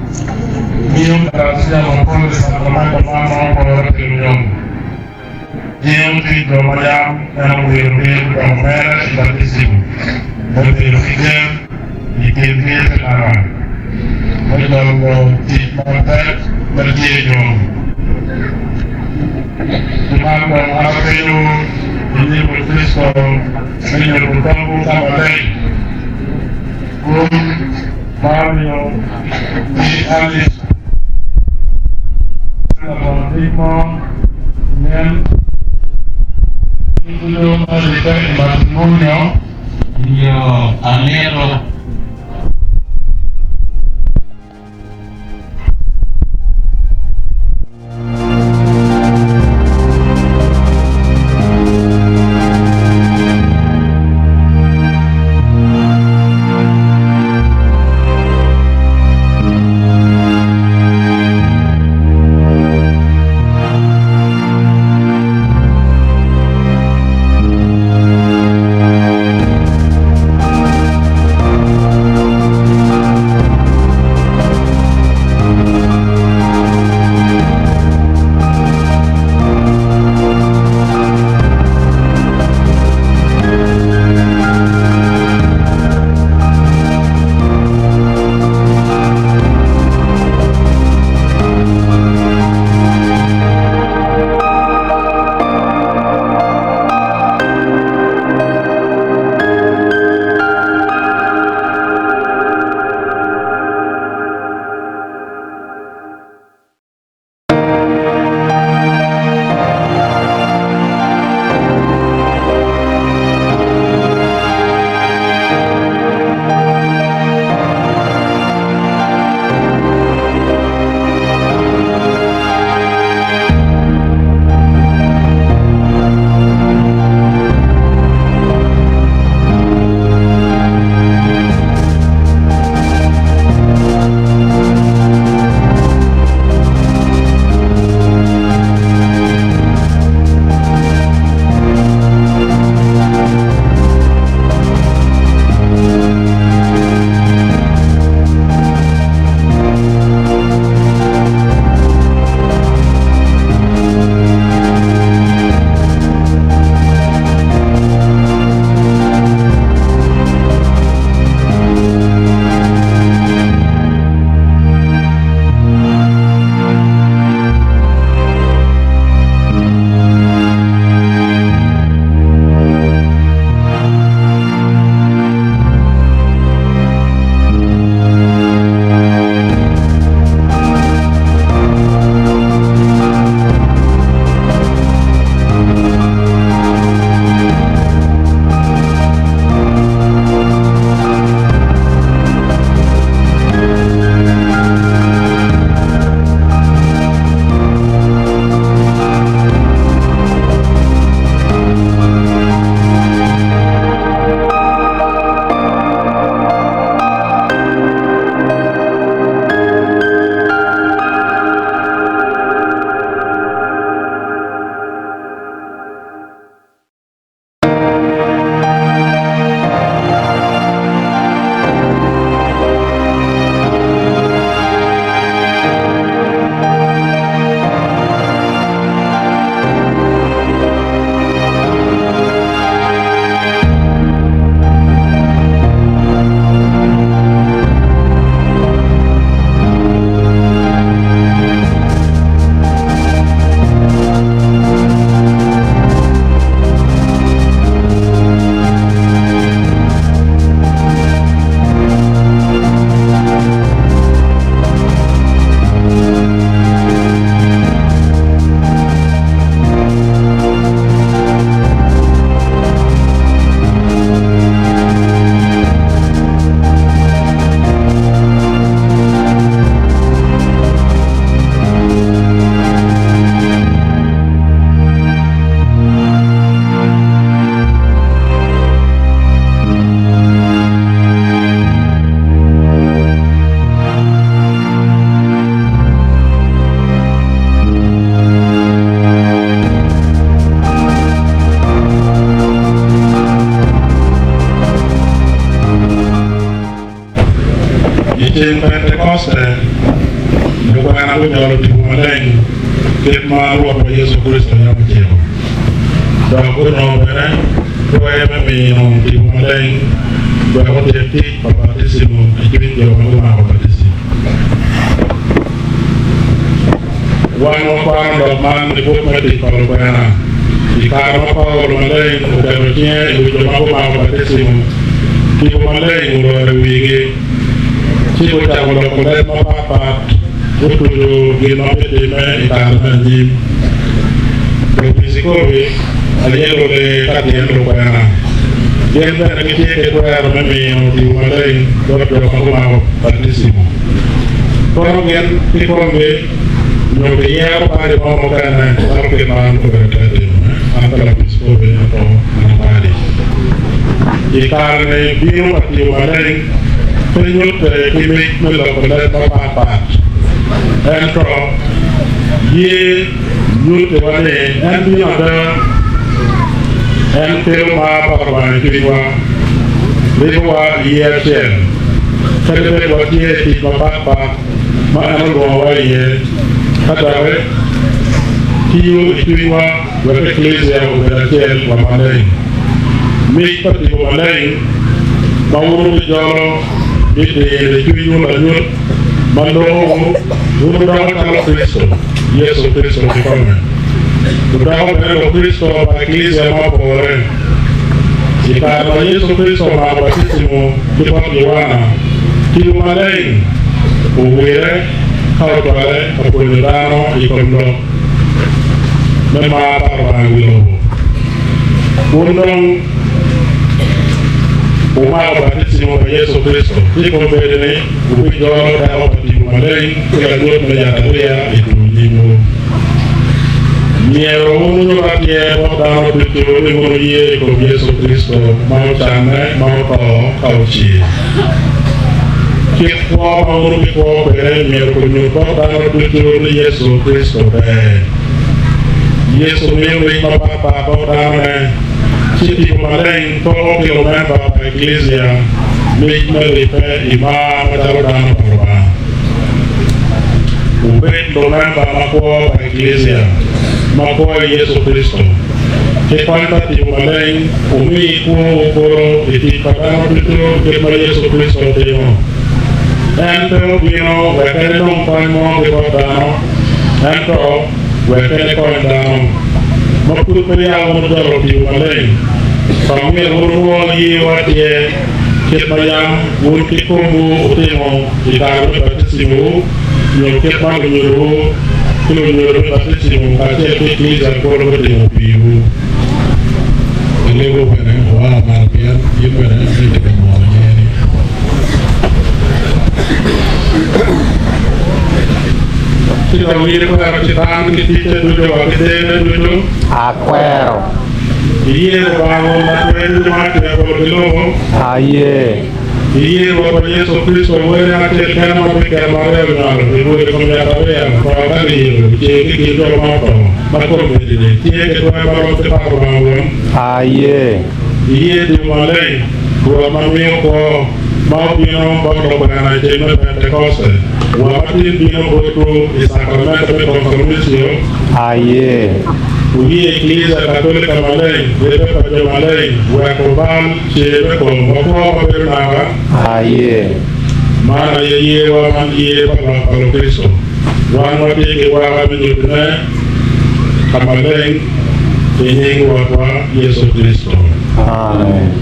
minum rahasia maupun sakramento mama pada reunion. Dia di Romayam yang berbicara tentang merah Altísimo, berbicara di kiri kanan. Berlalu di mata berjejong. Tuhan dan Allah itu ini Kristo menyebutkan sama lain. Mario di Alis Primo yang itu matrimonio Yo anhelo Chieng Pentekoste bukan aku nyalo di Bumaleng ket maru apa Yesus Kristus yang kecil dah aku nombere kowe memi nong di Bumaleng dah aku jadi baptismu ikin yo aku mau baptisi wano pan do man di buk mati kalau bana di karma pa Bumaleng udah berarti ibu aku mau baptismu di Bumaleng udah wigi Chico Chagolo Kolet Mapapat, Utudu Ginope Dime, Itarna Jim, Propisikovi, Aliero de Katian Rupana. Gen bene che tiene guerra me mio di una lei doppio come partissimo. Però gen ti conve non che ieri pare poco cane perché non per te anche la piscove non pare. I carne più patti una lei per che mi lo per papà. Entro ye yute wane en bi ada en tero ma parwan kiwa lewa ye chen kade wa tie ti papa ma an go wa ye kadawe kiyo kiwa wa ecclesia wa chen wa malay mi pati wa malay ma wuro jolo bi de kiyo la nyot mando wuro da ta Cristo Yesu Kristo mfalme. Tudaho neno Kristo wa ecclesia mapo ore. Ikawa Yesu Kristo ma batisimo kwa Yohana. Kilumalei uwire kautwale akulidano ikondo. Mema parwangulo. Undong umao batisimo wa Yesu Kristo. Iko mbele ubijoro da opatimalei kila jote ya tabuya itujimu. Niero uno ratie podano pitu imuye ko Yesu Kristo mau chane mau to kauchi. Kikwa mau biko bere niero ko nyu podano pitu Yesu Kristo be. Yesu mimi papa podano chiti kumaleng to kilomita pa ecclesia mi pe imam dalodano parwa. Ubet domanda mako pa ecclesia mako Yesu Kristo. Ke kwanta ti maleng umi ko okoro iti patano pitu ke ma Yesu Kristo temo. Ento bino wekene non paimo ke patano. Ento wekene koindano. Makut periya mo daro ti maleng. Pamir urwo yi watie ke mayam urki komu temo itaru batisimu yo ke mangu kilo nyoro batisimu kate ke kliza kolo temo piu. Lego bene wa marpian yubene ni ke mo nyeni. Kita wiri ko ara citan ke tite dujo wa ke dujo Akwero. Iye bago na kwenu mate ko biloho. Aye. Iye wa Yesu Kristo wele ate kama bika marelo na bibu ko ya tawe ko bali je ki do mato mako medine tie ke to baro te paro won. Aye. Iye di male ko mamio ko mau bino baro bana je no Pentecoste wa mati bino botro e sacramento de confirmación. Aye. Ugi Ecclesia Cattolica Malay, Bebe Pajo Malay, Wakobam, Chebe Kom, Wako Wabernaga. Aye. Mana ye wa man ye Palo Cristo. Wan wati ke wa minutne, Kamalay, Kenying Wakwa, Yesu Cristo. Amen.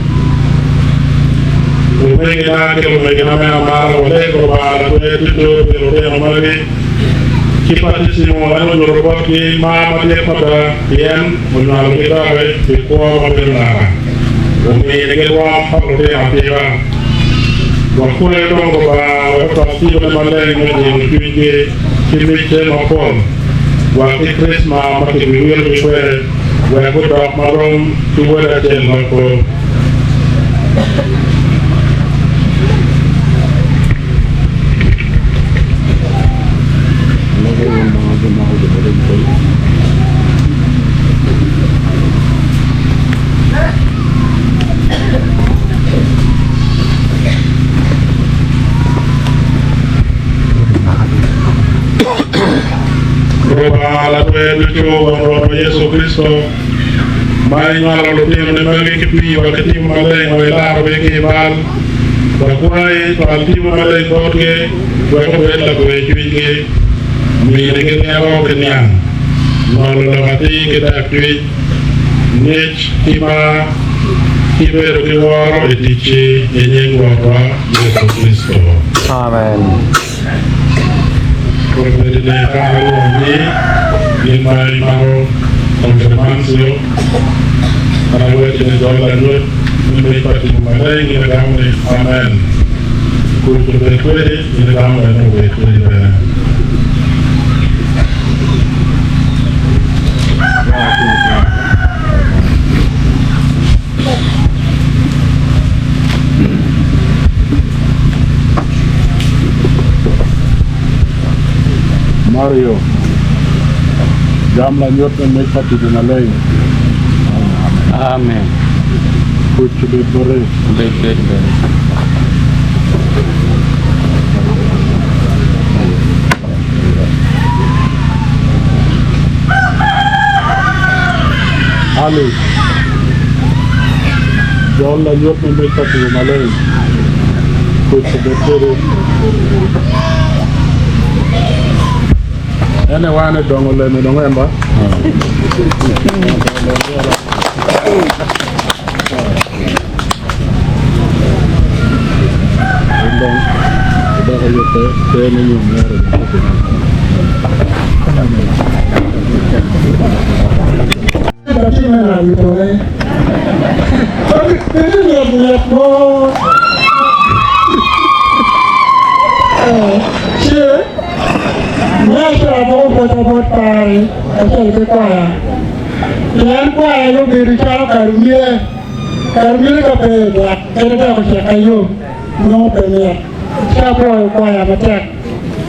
Umegina ke umegina me amara wale ko ba la kwe tuto pero amari. Kipatissimo ano Europa ki mama dia pada pian menal kita ke ko mabenara. Umi dengan wa paklo de apiwa. Wa ko le don ko ba wa pasti ko malai ngene ki kimite mapon. Wa ki krisma ma ki wiel mi kwe wa ko dok marom tu wala tel ko. Yesu Kristo mai ngala lo temo ne mali ke pi wa ke tim male ngoi la ro ke bal wa kuai to al tim male ko ke wa ko la ko e ke mi ne ke ne ro ke nyang no lo mati ke da kri nech tima kibero ke waro e dice e nyeng wa Yesu Kristo. Amen. Ko ne ne ka ro ni mai maro confirmación para ver que nos da la luz nimepata malai ni damu ni amen kutoka kweli ni damu ya Mungu kweli. Mario jamla nyote mmepata malai. Amen. Kuchu bore. Bebe. Ali. Jamla nyote mmepata malai. Kuchu bore. Ene wane dongo le me dongo emba. Karmile ka pe ya kereta ko kayo no pe ya cha ko ya matek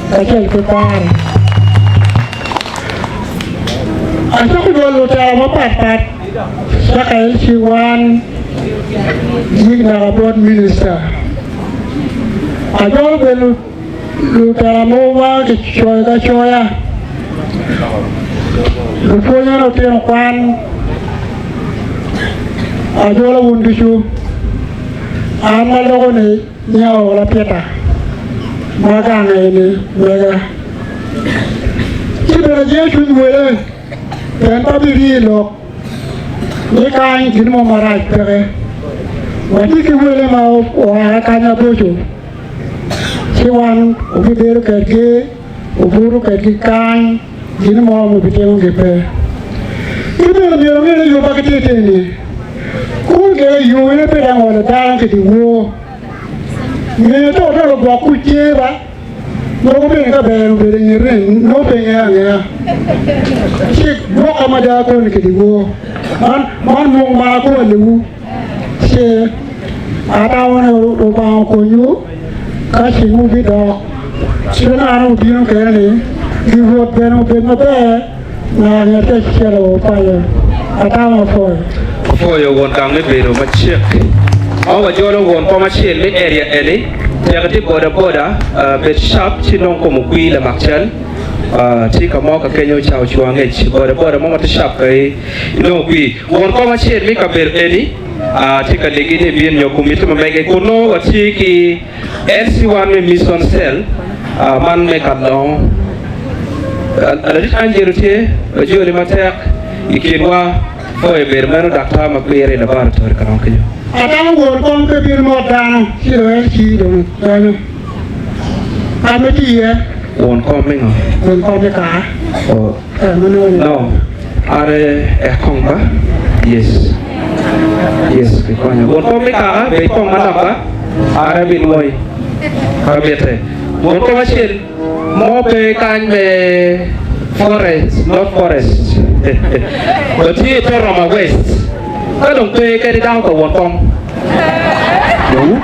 ka chel ko par aso ko lo ta ma pat sa ka si wan digna board minister ajo belu lu ta mo wa ke choya lu fo ya no te kwan ajola wundishu ama logo ne nyao la pieta maga ne mega kibera jeshu nwele tenta biri lo ni kan kinmo maraj pere wati ki wele ma o kanya bojo siwan obiberu kerge oburu kerge kan kinmo mo bitemu gepe kibera nyero yo bakete ni Kuge yu ne pe dang wala dang ke di wo. Ne to lo gwa ku che ba. No ko be ka be ni ren no be ya. Chi wo ka ma da ko ni ke di wo. Man mo ma ko le wu. Che ata wona ro ba ko yu. Ka chi mu bi do. Chi na ro bi no ke ni. Di wo be no be no be. Na ne te che ro pa ya. Ata ma fo. For your one gang video, my check. Our Jolo one commercial area, Ellie. Jagati border, bed shop, Chinong Komukui, the Machel. Tika Moka Kenyo Chow Chuang H. Border, Mama to shop, no, we one commercial make a bed, Ellie. Tika Legate being your committee, make a kono, a cheeky SC1 mission cell. Man make a long. A little angel, a jewelry matek, Ikinwa. Oh, bermano daktar makliar in laboratory kan kayo. Atang wor kon ke bir modang silo si dong kan. Kami dia. Won coming. Won kom ka. Oh. No. Are kong ba? Yes. Yes, kanya. Won kom ka be kong mana ba? Are bin moy. Kabete. Won kom sil. Mo be kan be forest, not forest. But here to Roma West. I don't pay get it down to one pong. No.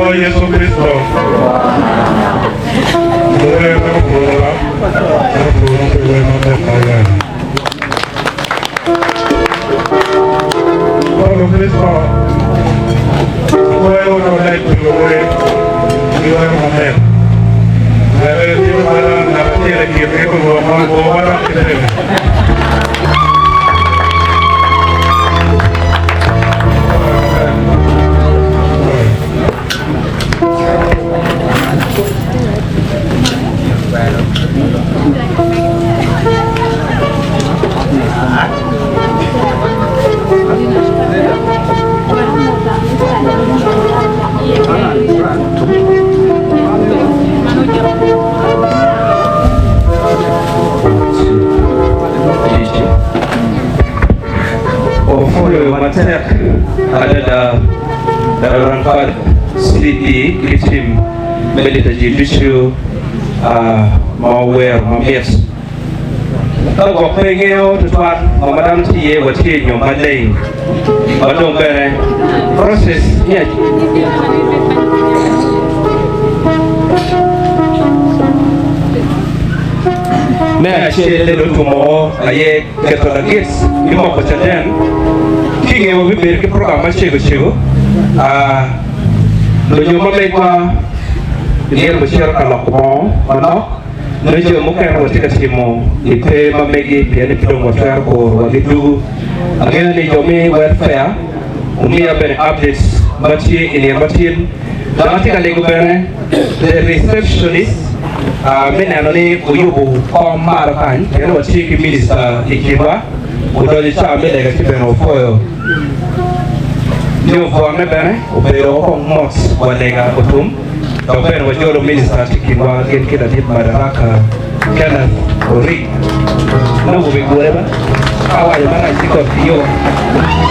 Lord Yesu Kristo. Boleh nak pulang, boleh nak pulang. Lord Kristo, boleh orang lain boleh, boleh orang. Jadi dia malah nak cari kita itu orang kita. Ada orang pada Siti kirim medita judicial mau wear mames. Kalau kau pengen tuan Ramadan tiye wajib nyom mandai. Badong bere proses ni. Nah, saya lelu tumo ayat ketolakis lima persen. Kini yang lebih berke program macam itu. Laju mereka dia bersiar kalau kau mana, laju mungkin mesti kasihmu itu memegi dia ni perlu welfare or wadidu, agen ni jomi welfare, umi apa updates macam ini macam, nanti kalau aku berne the receptionist, mana ni uyubu kau marahkan, dia macam minister ikiba, udah dicari mereka kita offer. New form bene opero kong mos walega utum kapen wajoro minister tikwa gen kita di Madaraka kana ori no bigore ba awai mana siko tiyo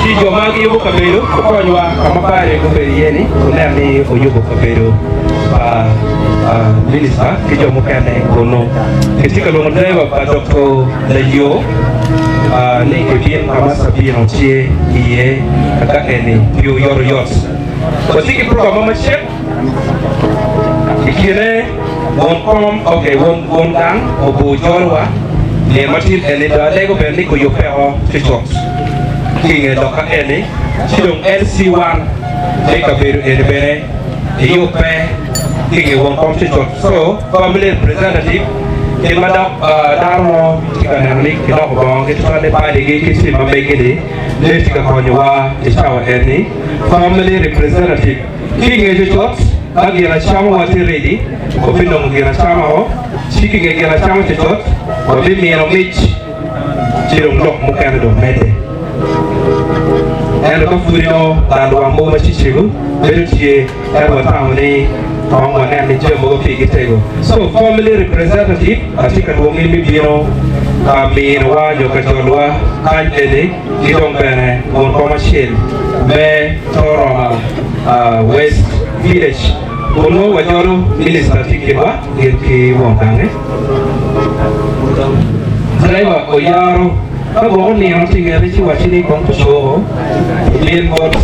si jomagi yuko kabelo kokonywa kama pale ko berieni kunani oyuko kabelo pa minister kijo mukane kono kitika lo driver pa Dr. Layo ni kebien kama sabien otie iye kaka eni yo yos wasiki program macam ikire won dang obu jorwa le matin eni da lego berni ko yo peo tichot kinge doka eni sidong LC1 le kaberu eni bene yo pe kinge won kom tichot so family representative in madam darmo tikana ni kilo bong kita ada pada gigi membagi ni dia tika konjwa isawa eni family representative kinge tichot bagi na chama wati ready kopindo ngira chama ho siki ngira chama tichot kopi mieno mich jirong lok mukana do mete eno ko furino tando ambo machichigu berutie ero tauni Tong mana ni je moga pigi tego. So family representative asika wongi mi biro kami wa jo kajolwa kanjene kidong bene on commercial be toroma west village kono wajoro minister tikwa ki wondange driver oyaro ko ni ang tingere ci wachini kon so lien bot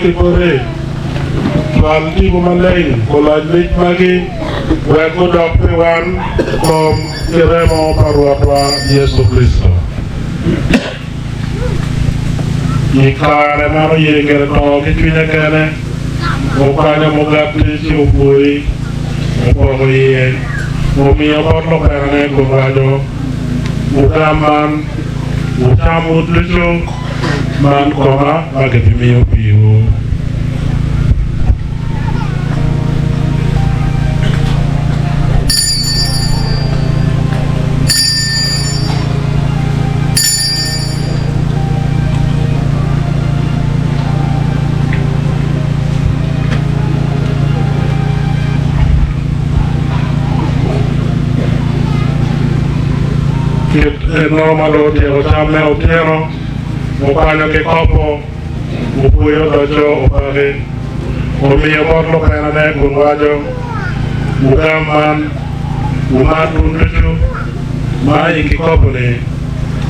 Kipore, Tuanti Bumalay, Kolajlik Magi, Weko Dr. Wan, from Keremo Parwatwa, Yesu Kristo. Ikare maro yengere to kitwine kene, Okanya Mogati Chupui, Okoye, Omiya Porto Kane Kumbado, Utaman, Utamut Licho, Man Koma, Magati Mio Pio. normalo tiego chame otieno mopanyo ke kopo upuyo dojo opare omiyo borlo penane kunwajo ugaman umatunduju mai kikopo ni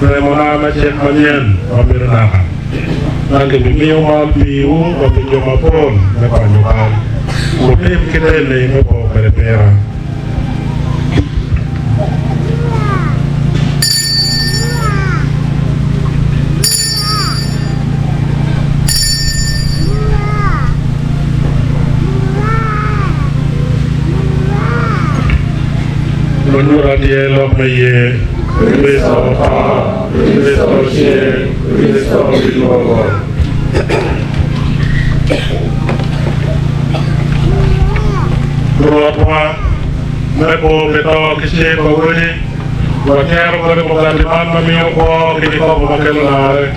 remona machek manyen wabiro naka nange bimiyo mal piu wabinjo mapol me panyo kal utim kitele me po perepera Menurut dia lok meye, Kristo pa, Kristo sie, Kristo bilogo. Berapa? Mereka beto kisah kawini, wakil kau menggantikan memiu kau kini kau memakai lari,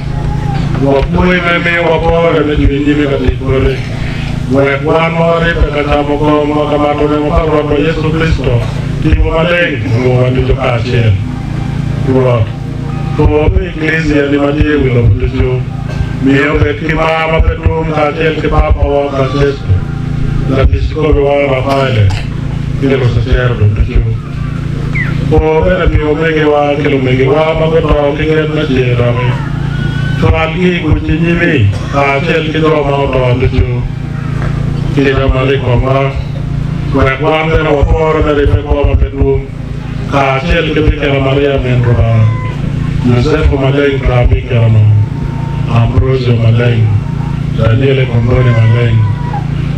wapui memiu wapor dan jadi mengganti kuri. Wakuan mari pengajamu kau mengamatkan mengamatkan Yesus Kristo. Tipo maleng, mga nito kasya. Dua, po iglesia di Madia wilo putusyo. Miyo ket kimama petum kasya kipapa wa kasya. Lapis ko bewa Rafael. Kilo sa cerdo putusyo. Po pera miyo megewa kilo megewa magoto kingen na jerami. Soalgi kuchinyimi kasya kito mauto putusyo. Kira malik mama. Wakuan tena wapor dari pekoma pedum kasel ketika Maria menroba Yosef maleng trabi kerano Ambrosio maleng Daniel kondoni maleng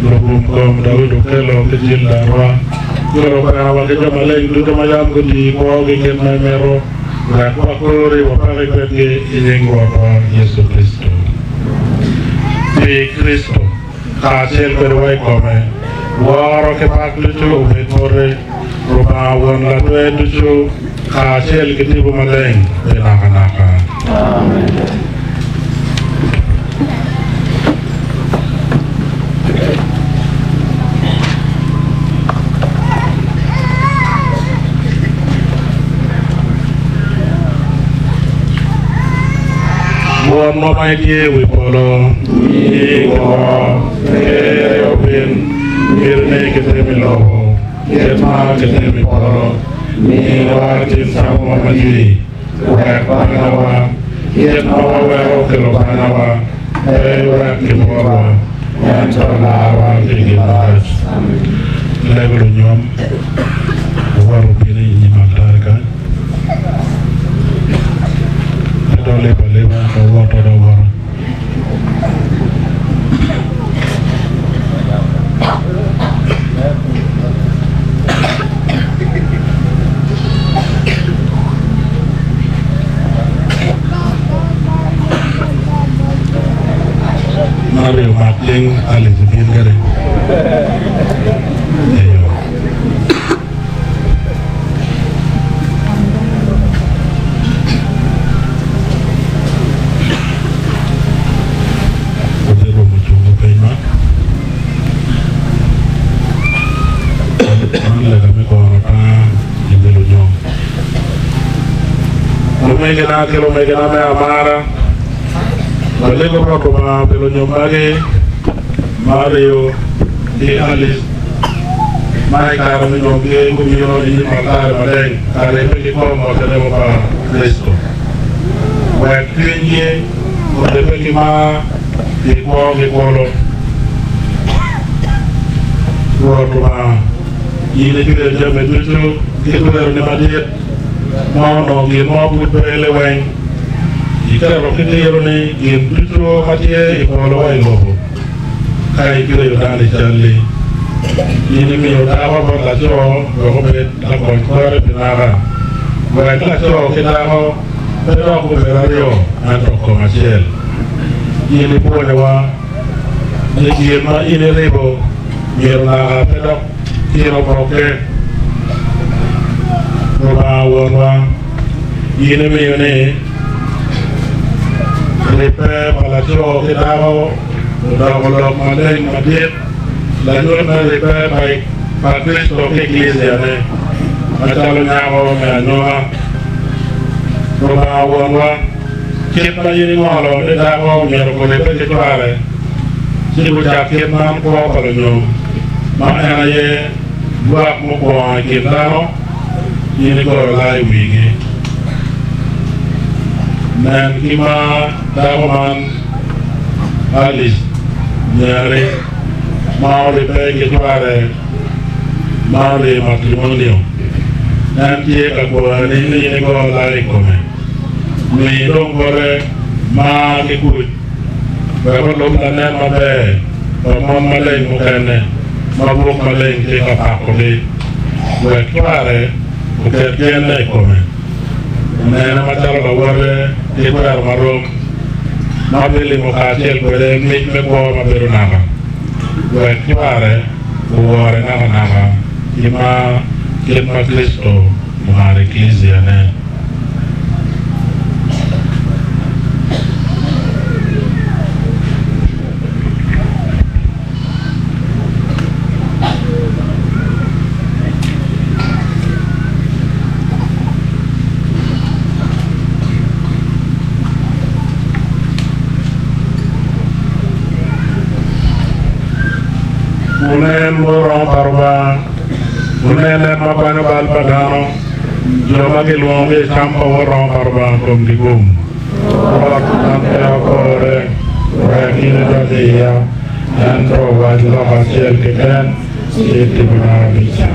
Lobum kom Daud ukelo kecil darwa Kiro para wakil maleng Duka mayam kuti kwa kikin memero Wakuri wapari kweke inyeng wapa Yesus Kristo Di Kristo kasel perwai kome Waro ke paklucu ubetore rumawan latwe lucu kasel ketibu maleng benaka-naka. Amen. Buon nomai die wipolo iwa ereopin Mirne ketemi loho, ketma ketemi poro, miwa tinsamu mamajui, wak panawa, ketmawa wero kelo panawa, wak kimorwa, yancholawa kigilas. Level nyom, waru pini ini matarika. Dole baleva water over. Mario Martin alisipin kare. Ayo. Udah rumah coba pema. Mana kami korota ini lunyong. Lumegena me amara. Balego roko ma pelo nyomage Mario di Alice mai karo mi nyomge kumiro ini malare maleng kare peki komo tenemo pa Kristo wa kwenye ode peki ma di kolo roko ma yine kire jame tutu kituero ni madiet no gino buto eleweng Ika rokiti yerone gin tutu matie ipolo wa ilobo kai kira yodani chali ini mi yodawa ba la jo go be la ko kore pinara wa la jo kidao pero ko berario antro comercial ini pole wa ni gima ini rebo yerna pero tiro proke wa ini mi yone Repe palacio kidao udah ngolok maleng madit lalu na repe baik pa Kristo ke iglesia ne macalo nyawo me anoa Roma wonwa ket ma yini ngolo de da ko nyero ko ne pe tware ci bu ja ket man ko ko lo nyom ma ana ye wa mo ko ke dano yini ko lai wigi nan kima da man ali nyare ma le pe ke tware ma le matrimonio nan tie ka ko ni yini ko lai ko me mi dong gore ma ke kuit ba ko lom na nen ma be ba mon ma len mo kene ma bu ma len ke ka pa ko le wa klare ko ke gen ne ko me ne na ma taro ba gore ke ko ar ma rom ma be le mo ka tel ko le mi me ko ma be ro na ba wa klare ko gore na na ba ima ke ma Cristo ma ecclesia ne unen moron parwa unen mabana bal padano joma ke luonge champa woron parwa kom digum rat ante akore rakine dadia andro wajlo hasiel ke kan siti bina bicha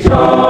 Oh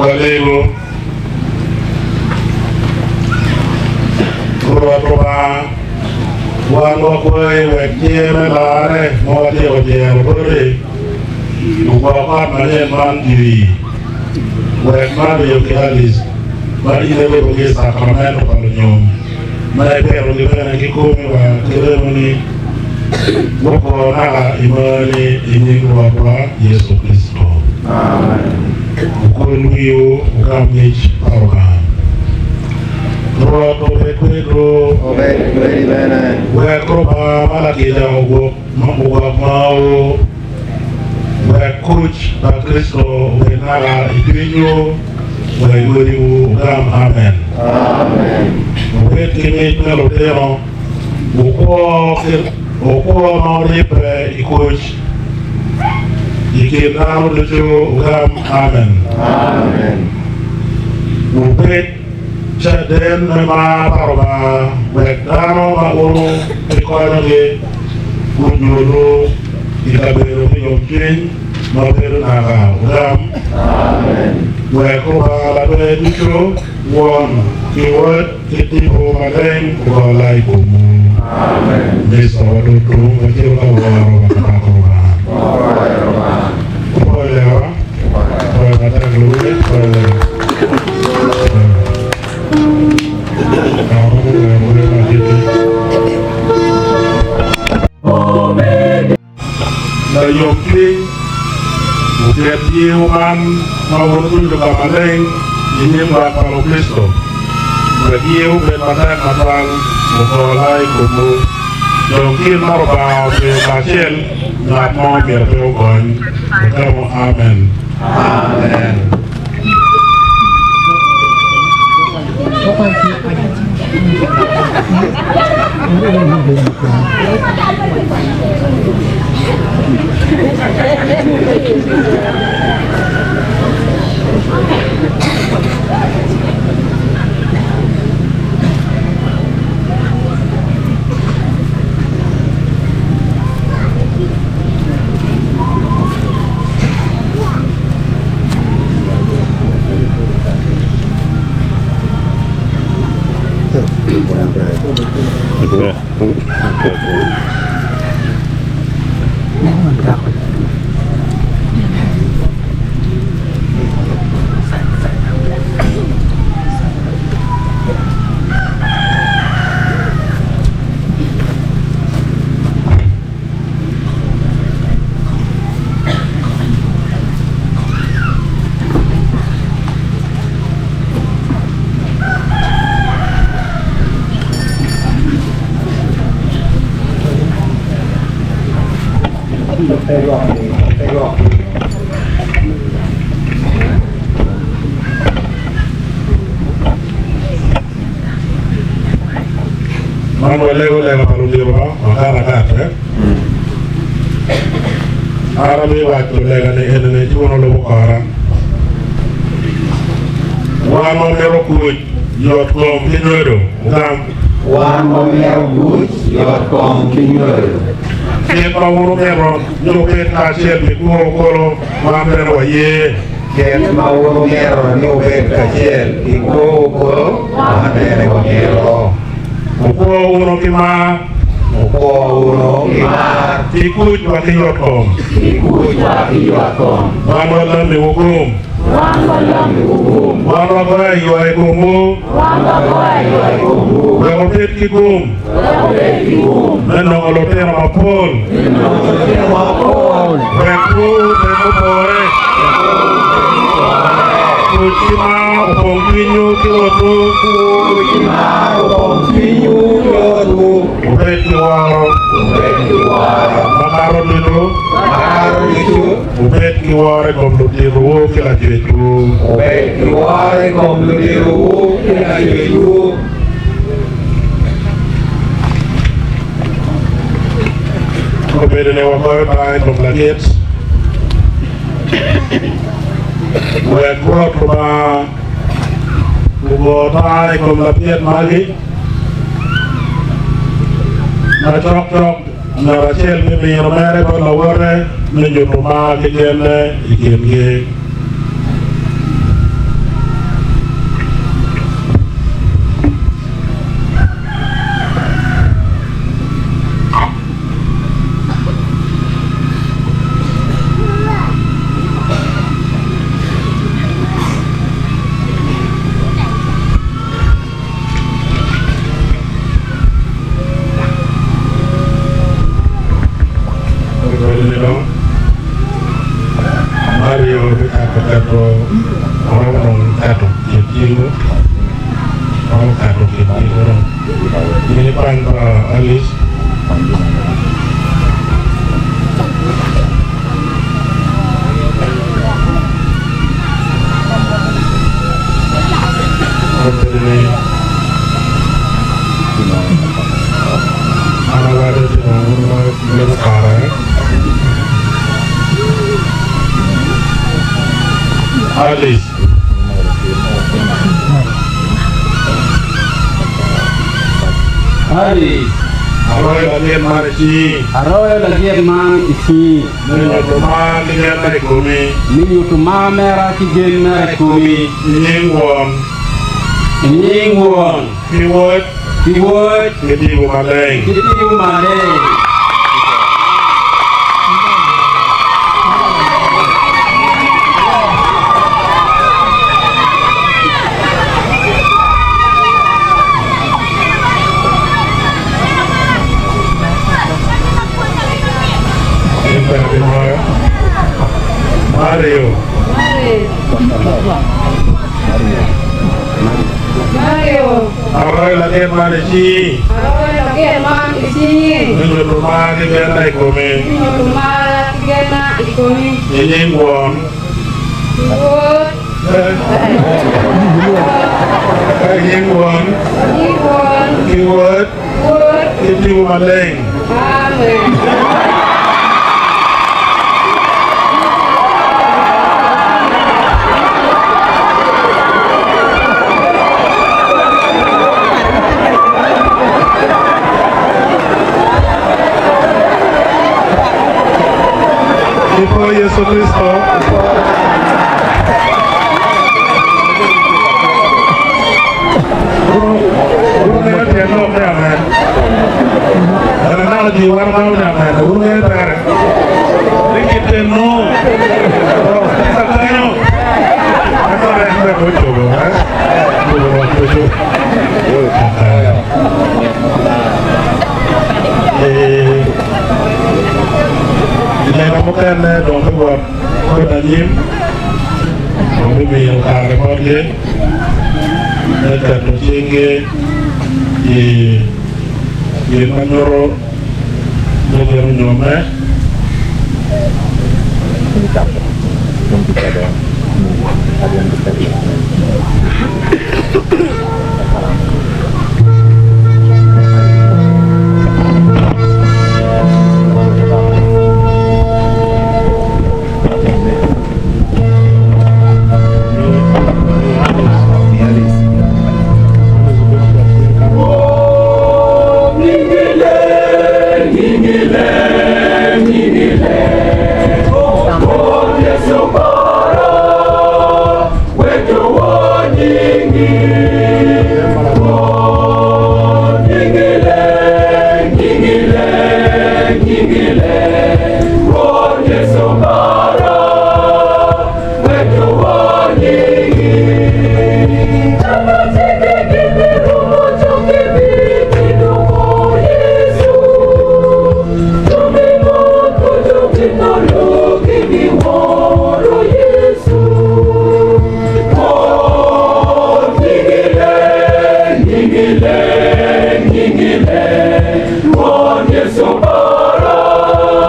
Walego Kuratoba Wano Koi Wekieme Lare Mwati Ojiero Buri Nuwapat Manen Mandiri Wekmari Yokialis Mari Ilebe Bogi Sacramento Palonyom Mai Pero Libena Kikumi Wa Kiremoni Woko Naga Imani Inyingwa Kwa Yesu Kristo Amen. Ukuluyo ukamich parokan. Roto bekwedro. Obedi bene. Wekroba malakija ugo mau. Wekuch na Kristo wenaga ipinyo. Weyuriu ugam amen. Amen. Wet kimit melotero. Uko mauripe ikuch. Ikirano lucu ugam amen. Amen. Ubet caden nama paroba wekdano mauru ikono ge kunjulu ikaberu yomkin maberu naga ugam Amen. Wekroba labe lucu won kiwet kitipu maleng ugalai kumu. Amen. Mesa wadutu wajiru kawaro wakakakroba. La yomking ujian diuman mawurun juga maleng ini bakal Kristo beriu berpakai matang mukolai kumu yomking marba berhasil nggak mau berpeogon berkamu amen. Amen. Lego paluliro makara kate. Arabi waktu lega ne edene juno lo bukara. Wano mero kuj yot kom kinyodo. Wano mero kuj yot kom kinyodo. Ket mawuru mero nyopet kasiel mi kolo mamere wa ye. Ket mawuru mero nyopet kasiel mi kolo mamere wa mero. Uko uno kima ikuj wa kiyotkom wano lambi ugum wano goya yuay gumu wego pet kigum neno olotero mapol weku wego pore Kujima upong pinyu kilotu Ubet kiwaro Makaro dulu Ubet kiware komlu diru kila jitu Ubet kiware komlu diru kila jitu Ubet ne wakoy bahay komlagit Wek brought ba Ugotai komlapiet magi Na chok na Rachel mimi romere pa laware na junuma kigene ikimge Mario Cato orang Cato Kintino orang Cato Kintino ini Pantra Alice ini anak ada di negara Alice Arroyo lagi marci man isi Niyutuma ligen na ikumi Niyutuma mera kigen na ikumi Nyingwon Kiwot Kitibu maleng Mario Arroyo lagi marci Niyutuma ligen na ikumi Nyingwon Kiwot Kitibu maleng Ipo Yesu Kristo Urungan tienok ni aman Karena di warna ni aman Urungan tar Rikit tenok Sakanya Apa yang saya coba Bukan dong buat penajim, kami yang kami pakai, dan sehingga di Manoro, negara Nyoma. Yesu bara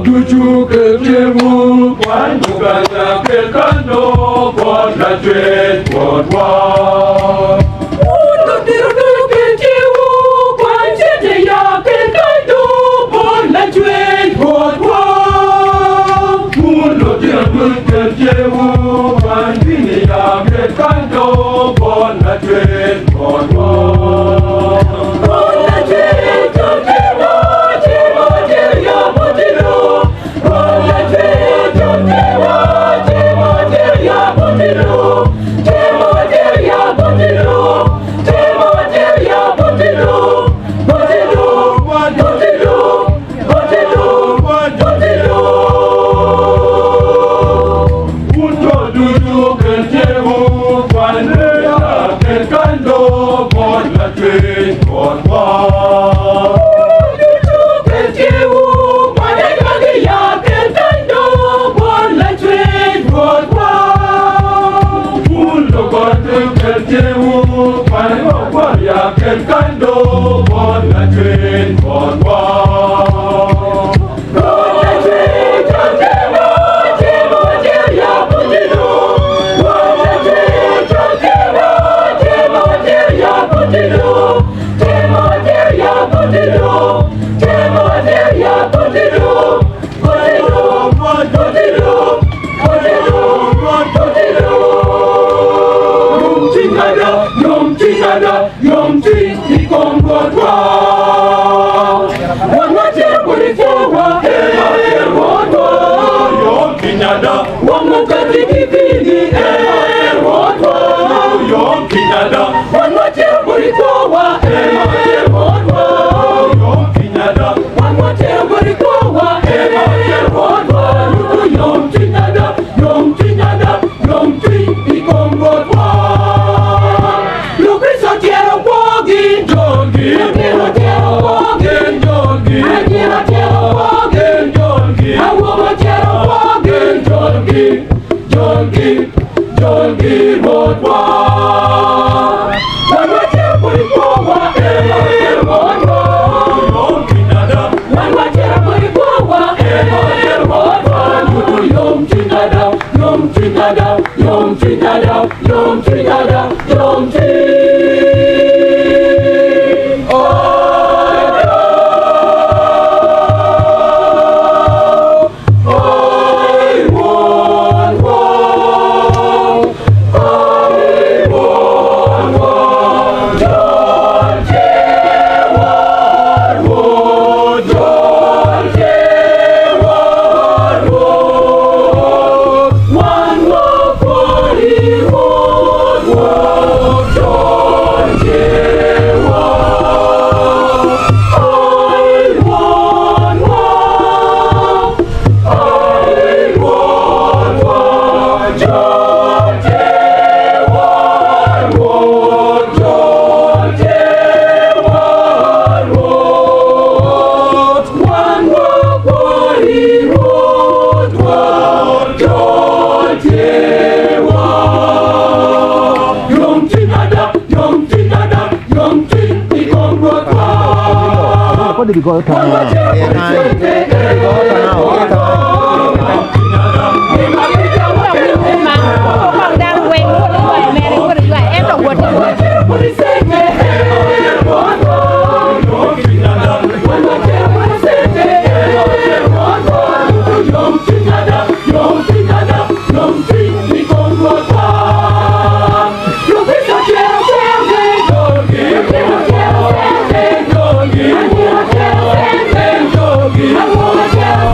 Tuju kejewu kwan bukanya kekando bon la dread bon wa. Uno tiru kejewu kwan jete ya kekando bon la dread bon wa. Uno tiru kejewu kwan bini ya kekando bon la dread bon wa. Bon la dread kejewu Kendo bon la train bon wa. Bon la train Jotemo ya putino. Bon la train Jotemo ya putino. Temo ya putino. Temo ya putino. Putino putino putino. Yom chingada yom ching ni kongo twa. Wamache kulitoa woto. Yom chingada wamukati kipindi woto. Yom chingada wamache kulitoa woto. Yom chingada wamache kulitoa woto. Yom chingada yom ching ni kongo twa. Jongi Rodwa. One watch everybody forward, Rodwa. Yom Chinada. One watch everybody forward, Rodwa. Yom Chinada, Yom Chinada, Yom Chinada, Yom Chinada, Yom Chinada. Di go ta đang quên luôn rồi mẹ đừng có được vậy em đọc quên I wanna tell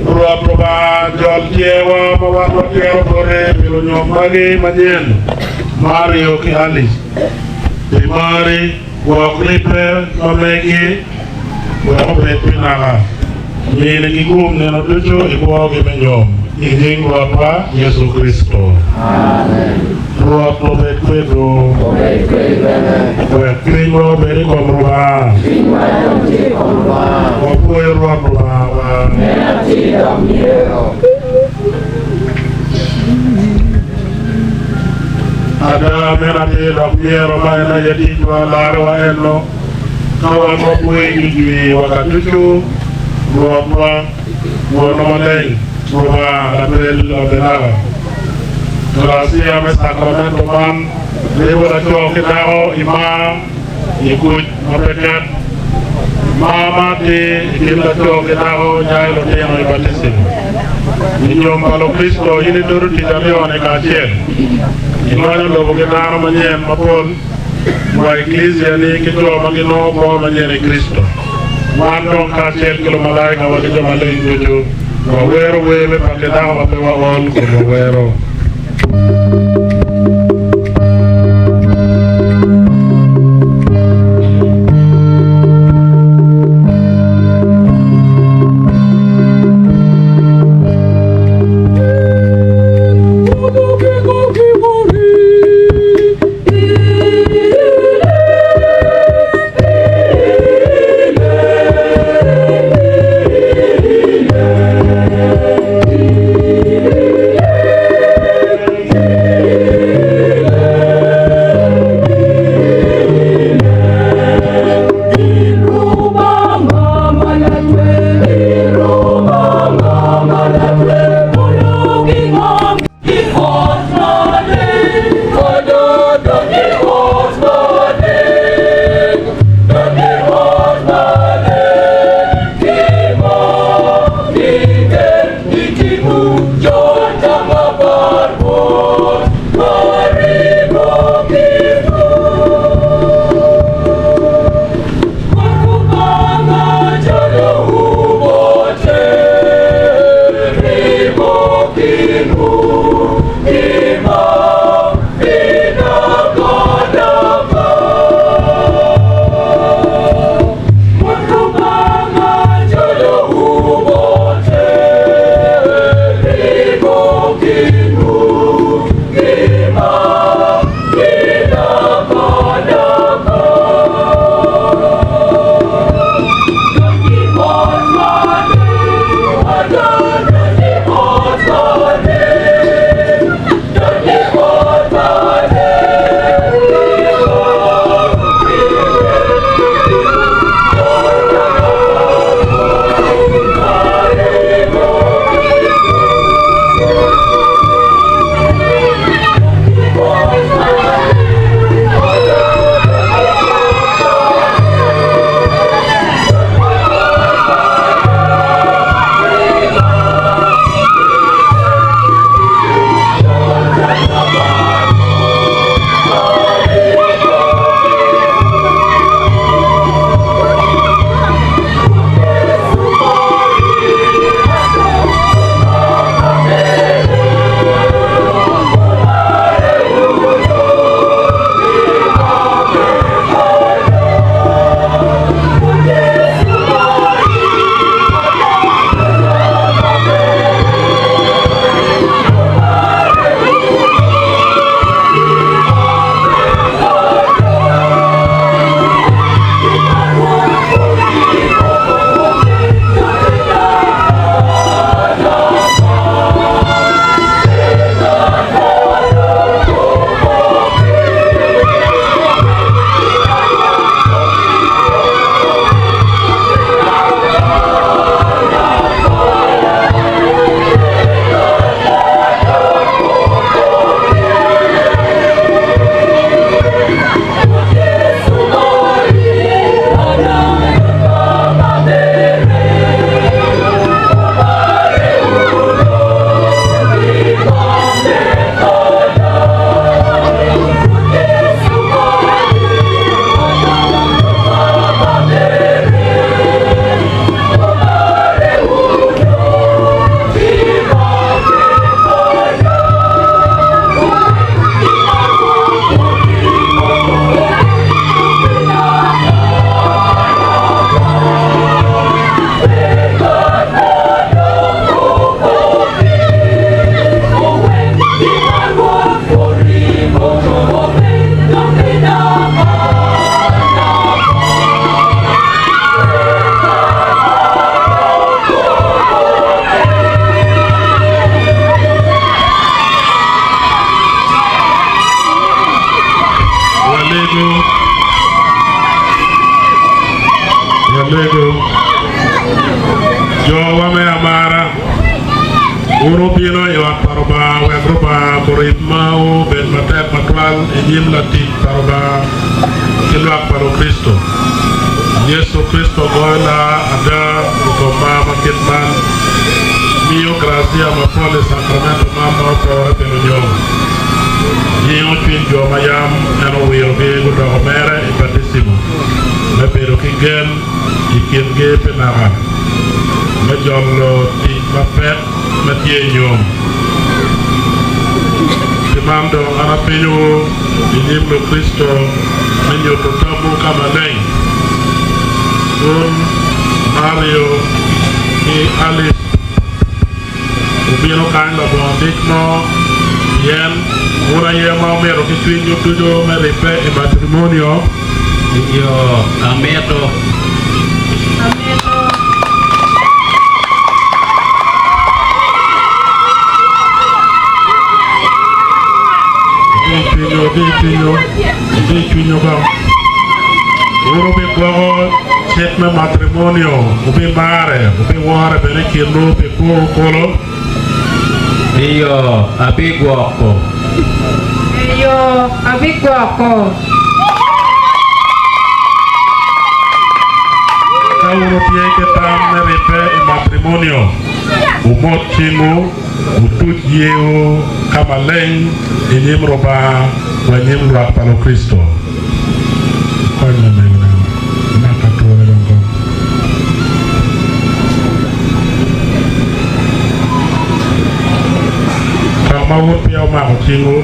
Ruat Ruba Jol Jewa Mawat Kero Bore Bilo Nyomagi Manyen Mario Kiali Di Mari Waklipe Mamegi Wapet Pinala Mini Gigum Neno Tucho Ibuogi Menyom Ijing Wapa Yesu Kristo Amen. Ruat Lobet Kwedo Wek Kringo Beri Komruba Wapuy Ruat Ruba Ada Menati Damiero Maina Yadi Jua Larwa Eno Kawan Wapuy Yujui Wakatuchu Ruat Wonomaleng Ruba Label Benaga Gracias a Sacramento Man, Debo la Choquetao, Imam, Ikut, Mapekat, Mamati, Gila Choquetao, Jailo Teno y Batisi. Niño Malo Cristo, Yini Duru Titalione Cachiel. Y no hay lo que nada mañana, Mapol, la iglesia ni que yo magino por mañana Cristo. Mando Cachiel que lo malaika, o que yo malay tuyo. Guero, hueve, para que daba pewa ol, como guero. Jowa me amara Uro pino iwak paroba wekroba korip mau ben matek matwal enyim latik paroba kilwak paro Kristo Yesu Kristo gola ada ukoma makitman mio gracia mapole sacramento mama opera penunion Io twinjo mayam eno wiro ge gudo omere ibatissimo me pero kingen ikinge penara me jollo ti mapet matie nyom Timando ana penyo inyimlo Kristo menyo totamu kama leng Don Mario ni Alice ubino kan la bondikno yen ora yema mero che twinjo tudo me ripe e matrimonio io ameto Pinyo ba oro be go set me matrimonio ubi mare ubi ware bene kirlo be kolo io abiguoko Kauno pie che tamne ripe il matrimonio umotimo utut yeo kamaleng inyim roba wanyim luak palo Kristo Konya megna nakatore longo Kamawur piao mako chingo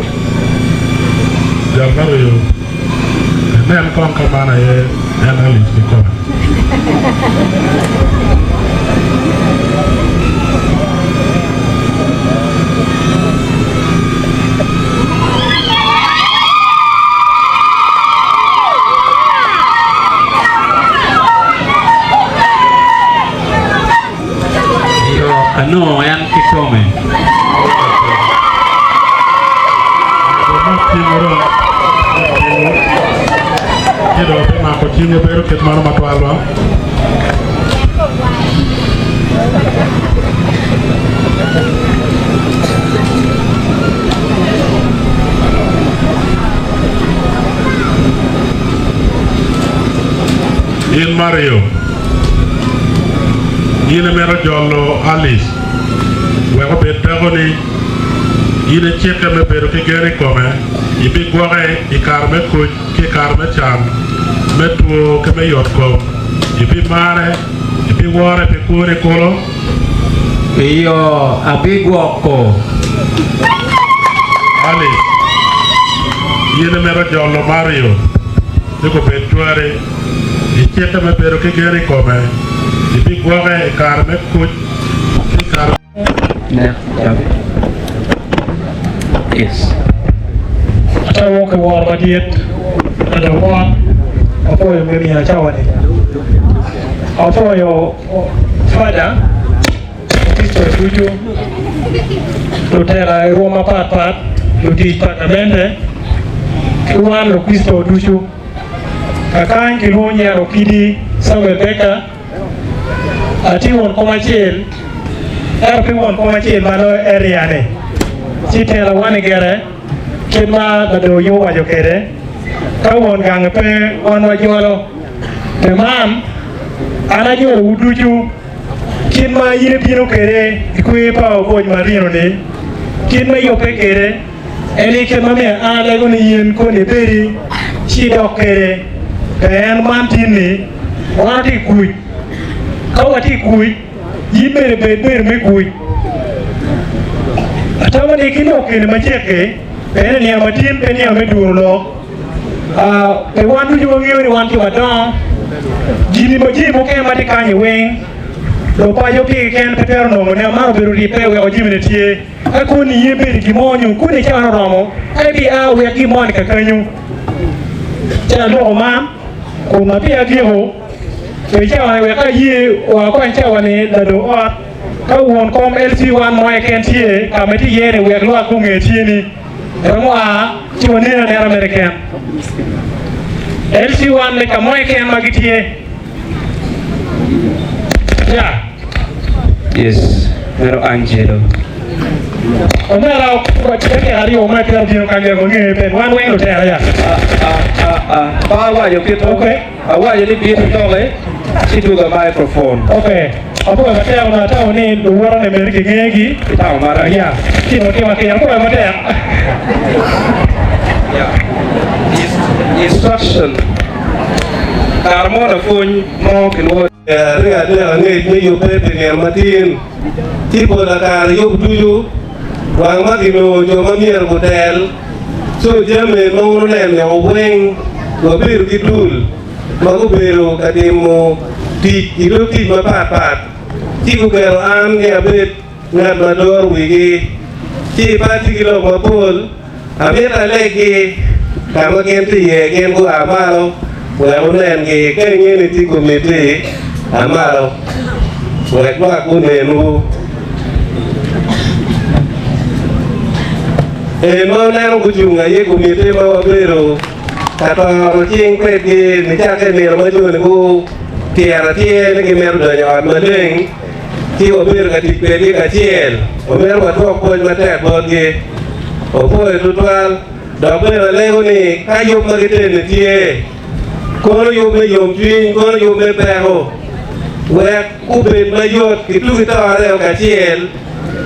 Jalgaro yo Nen kong kamana ye Analis bikona No, yan kikome. Kido pe ma ko chingo pero ket mano matwalwa. In Mario Yine mero jollo Alice Weko bedagoni Yine cheke me beru ke geri kome Ibi gware ikarme kuch ki karme chan Me tuo ke me yot kom Ibi mare Ibi ware pe kure kolo Iyo abi gwoko Alice Yine mero jollo Mario Niko bedware Icheke me beru ke geri kome Ibi gware ikarme kuch ki karme Yes. Atawo ke war badiet ada war apa yang kami acawan ni apa yo fada Kristo tuju totera Roma pat ludi patamente kuan lo Kristo tuju kakan kilonya ro kidi sawe beka ati won komachel RP won komachel mano area ne Citela wane gere kima dado yo wajo kere kawon gang pe on wajolo te mam ana joro uduju kima yire pino kere ikwe pa ko marino ne kima yo pe kere eni kima me ana lego ni yen ko ne beri chi do kere en mam tinni wati kuj kawati kuj yimere be me kuj Atawa ni kino kene macheke pene ni amatin pene ameduro pe wantu jo ngiyo ni wanti wadon jini moji moke mati kanyi weng lo pa yo pi ken petero no ne maro beru ri pewe o jimene tie akoni yebe ri kimonyu kuni cha romo ebi a we kimon ka kanyu cha lo ma ko ma pi agiho pe cha we ka yi wa ko cha wani dado ot Kawon kom LC1 moye kentie kameti yere weglo akunge tieni Ramwa chiwanina ne American LC1 ne kamoye ken magitie Yes, Mero Angelo. Omela ko cheke hari o mai pia dio kange ko nge pe wan wen hotel ya. Ba wa yo kit okay. Awa yo ni bi to le. Situ ga microphone. Okay. Apo ga ta na ta ni do wara ne mer ke ngegi. Ta mara ya. Ki no ke ma ke ko ma ta. Yeah. Instruction. Karmona phone mo kilo. Ria dia ngai ni yo pe pe ne matin. Tipo da kar yo tuju. Wang makino jo mamier hotel. So jame no nen ne weng. Go biru kidul. Mago biru kadimo ti ido ti ma pat. Ti ko kero an ya bet ngat mador wigi. Ti pati kilo mapol. Amira legi kama kenti ye gen ko amalo. Wang nen ge kenye ni ti komite amalo. Wang ma ko nenu. Mo nang kujunga ye komite ma wabero. Kata ching pedi ni cha ke ni ma ju ni ku tiara tie ni ke mer do nya ma ding. Ti wabero ka ti pedi ka tiel. Wabero wa to ko ma te bod ge. O po e tutual da bero le ni ka yu ma ke ni tie. Ko yu me yom twin ko yu me peho. We ku be ma yot ki tu ki ta re ka tiel.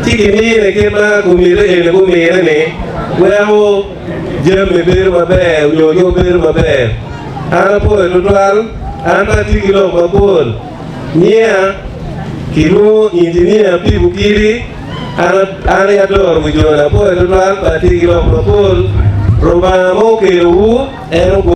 Ti ki ni ne ke ma ku mi re ne ku mi ne. Well, Jim Beer Mabe, yo Beer Mabe. Ana po total, Ana Tigilo Mabul. Nia Kilo engineer people kiri, Ana Ador with you, and a po total, Patigilo Mabul, Roma Moke, and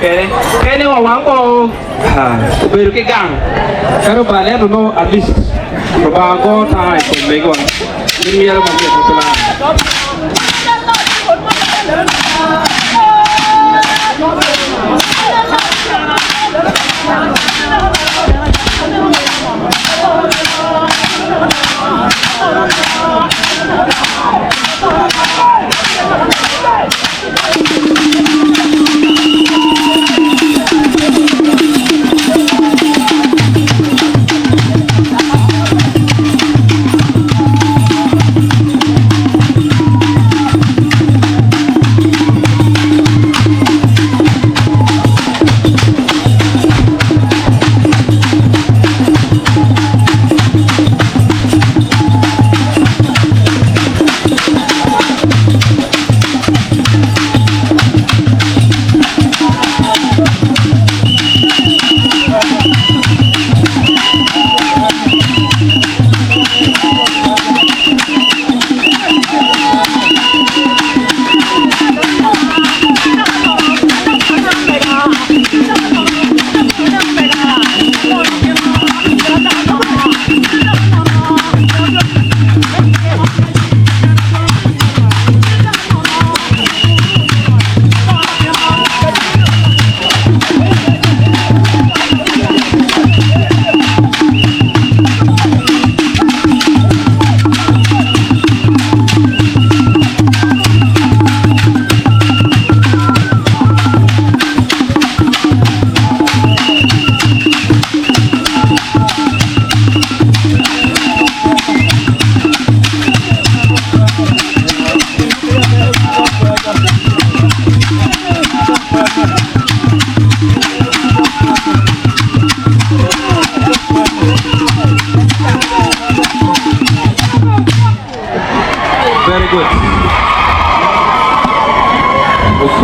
kene kene wa wango uberu ke gang karo bale no at least robago ta ko mego ni miara mo ke tula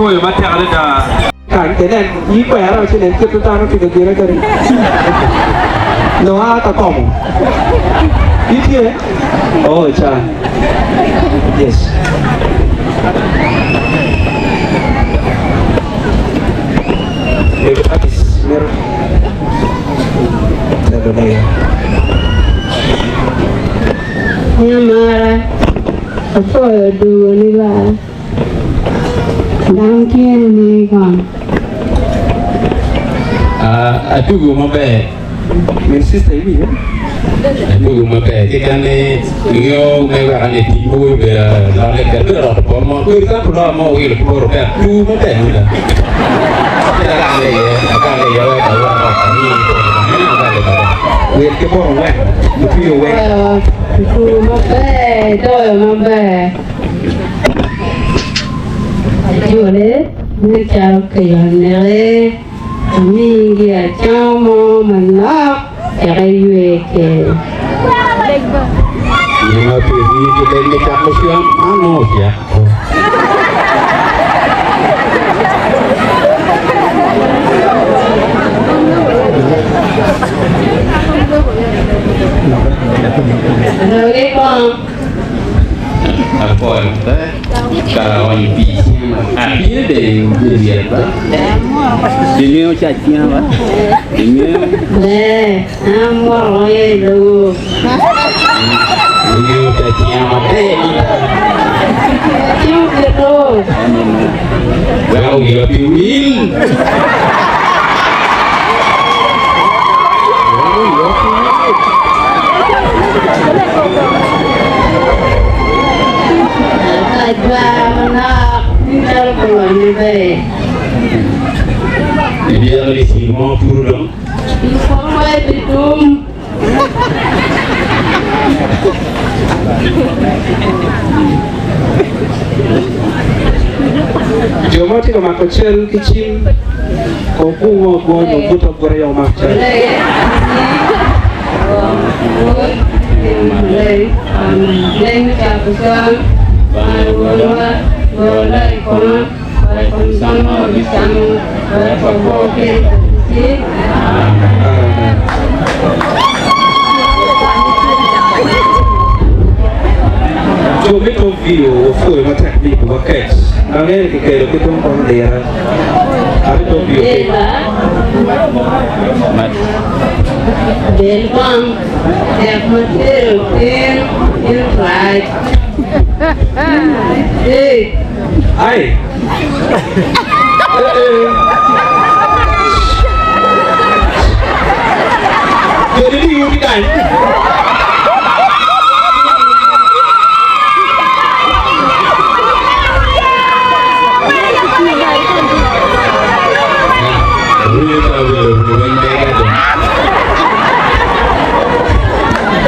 Ôi bắt theo lên là cảnh cái này ý khỏe rồi cho nên chúng ta nó chỉ được gì đấy thôi nó ta cổng ý kia ôi trời yes mirror nhưng mà tôi đùa đi là đang kia này còn tu gua mabe min sister ini ya tu gua mabe kita ni yo mega ni tibu be la le ke ra po mo ku ka pro mo wi le pro pe tu mabe ni la kita kan le yo ta wa ta ni ka le ba we ke bo we tu pi we tu mabe tôi mabe Yo le ne chào cái này mình kia chào mò mình nó cái về cái nhưng mà vì cái lên cái chạm một xíu nó gì rồi đấy con Apa kalau orang pi api de dia ba dia macam dia ba dia amor itu dia macam dia mate itu kalau dia piwil dia ada semua purung. Semua itu. Jom kita makan cel kecil, kau buat buat goreng yang macam. Jom itu video, foi uma técnica, uma questão. Kami kikelo kitong pangdera. Ano to view? Welcome. Right. Hey. Ay. Jadi you kan?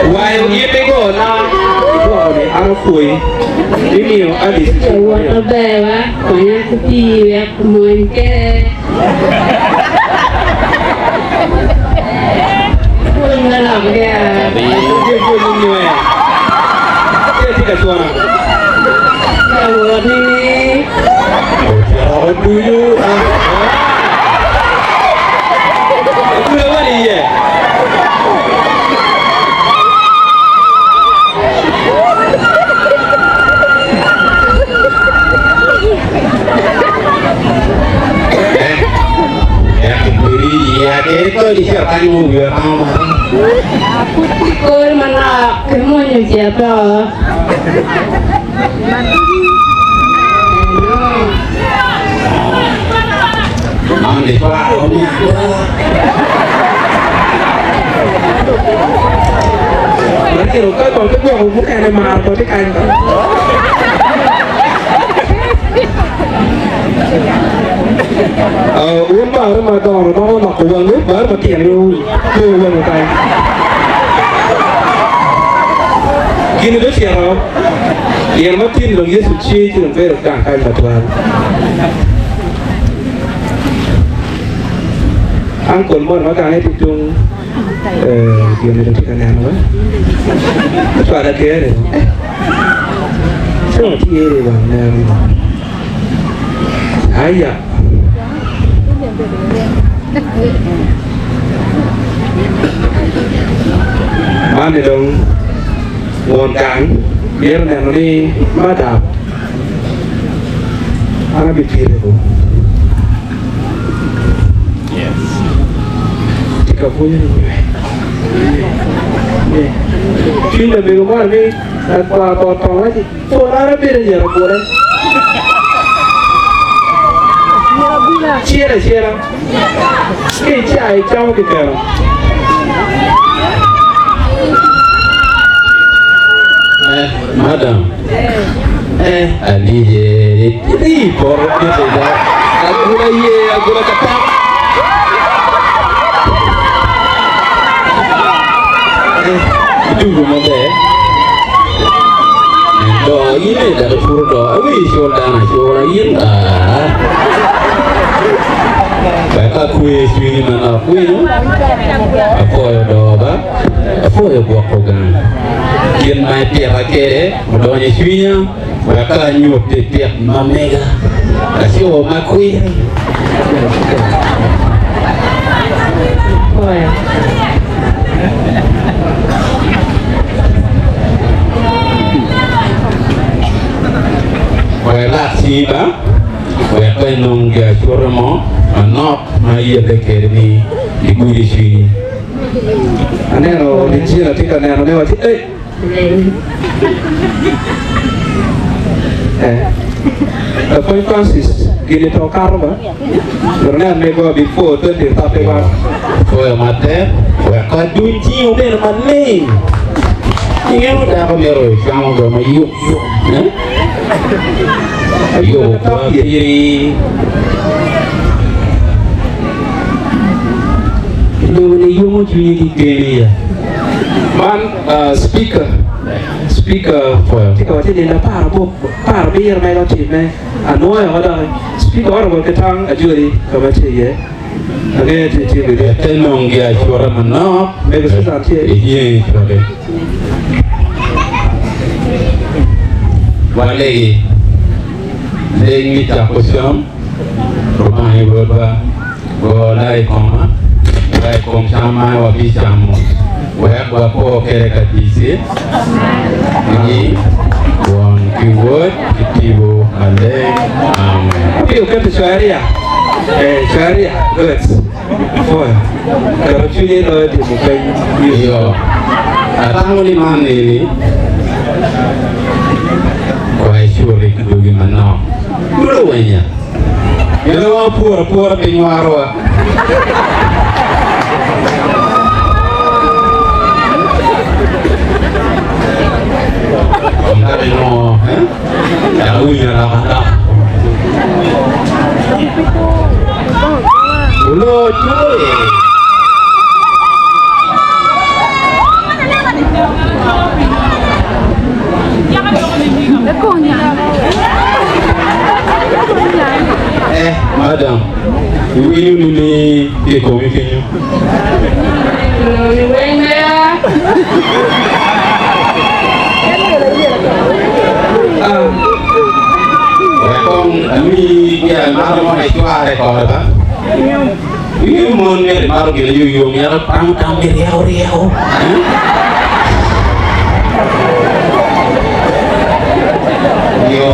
While you may go now, I'm free. Ini adik. Jawab apa? Banyak sepi, ya mungkin. Punya lah dia. Dia punya. Dia tidak suara. Jawab ni. Jawab dulu. Aku apa ni ya? Itu disiapkan mobil Kau mana kemunya siapa? Di sekolah Berarti lo kan kalau kita mau bukan ada mahal kalau kita kan. Uống vào mà còn nó mặc của vâng nước bớt mà tiền luôn chưa vâng một tay gini tuh siapa yang makin dong Yesus suci itu dong verok kan kain batuan angkol mon makan itu tung gini dong kita nana itu ada kere semua tiada bang nana ayah Mana dong ngon kang biar neno ni madam ana bikin itu yes jika punya ni cinta bagaimana ni apa potong lagi orang beda je orang chia ra cái chạy trong cái kèo madam ali ini korup dia tidak aku nak cepat itu rumah deh do ini dari pura do aku isul dana isul lain Baka kue swing mana kue no? Apa ya doa? Apa ya buat program? Kian mai tiap kere, doanya swingnya, baka nyup tiap mamega. Kasih oma kue. Oh ya. Wala siba, wala nung suara mo. Anak maya dekere ni diguri sini. Ane lo di sini nanti kan ane lo mati Point Francis gini tau karma. Karena nego before tu dia tak pegang. Kau mati, kau dunci udah maling. Ingat udah kau meroi, kamu gak mau yuk, yuk kau diri. Man speaker kita waktu ni dah par biar mai lo cip mai anu yang ada speaker orang berketang ajuri kamu cip ya agak cip dia tenong dia suara menap mereka susah cip iya suara walai dengi cakusyam rumah ibu bapa golai koma Baik kom sama wa bisam Web po kere katisi. Ini buang kiwot kitibo malay. Amen. Tapi ukat syariah. Syariah. Good. Oh. Kalau cuci lo di muka iyo. Atang ni mana ini? Kau syuri kedugi mana? Dulu wanya. Kalau pura penyuara. Kami no, yang punya rakyat. Ulo cuy. Madam, ini ke komi kenyu. Kong ami ya maru mo ay tuwa ko ba? Yung mon mer maru gila yung ya pang mer riao. Yo.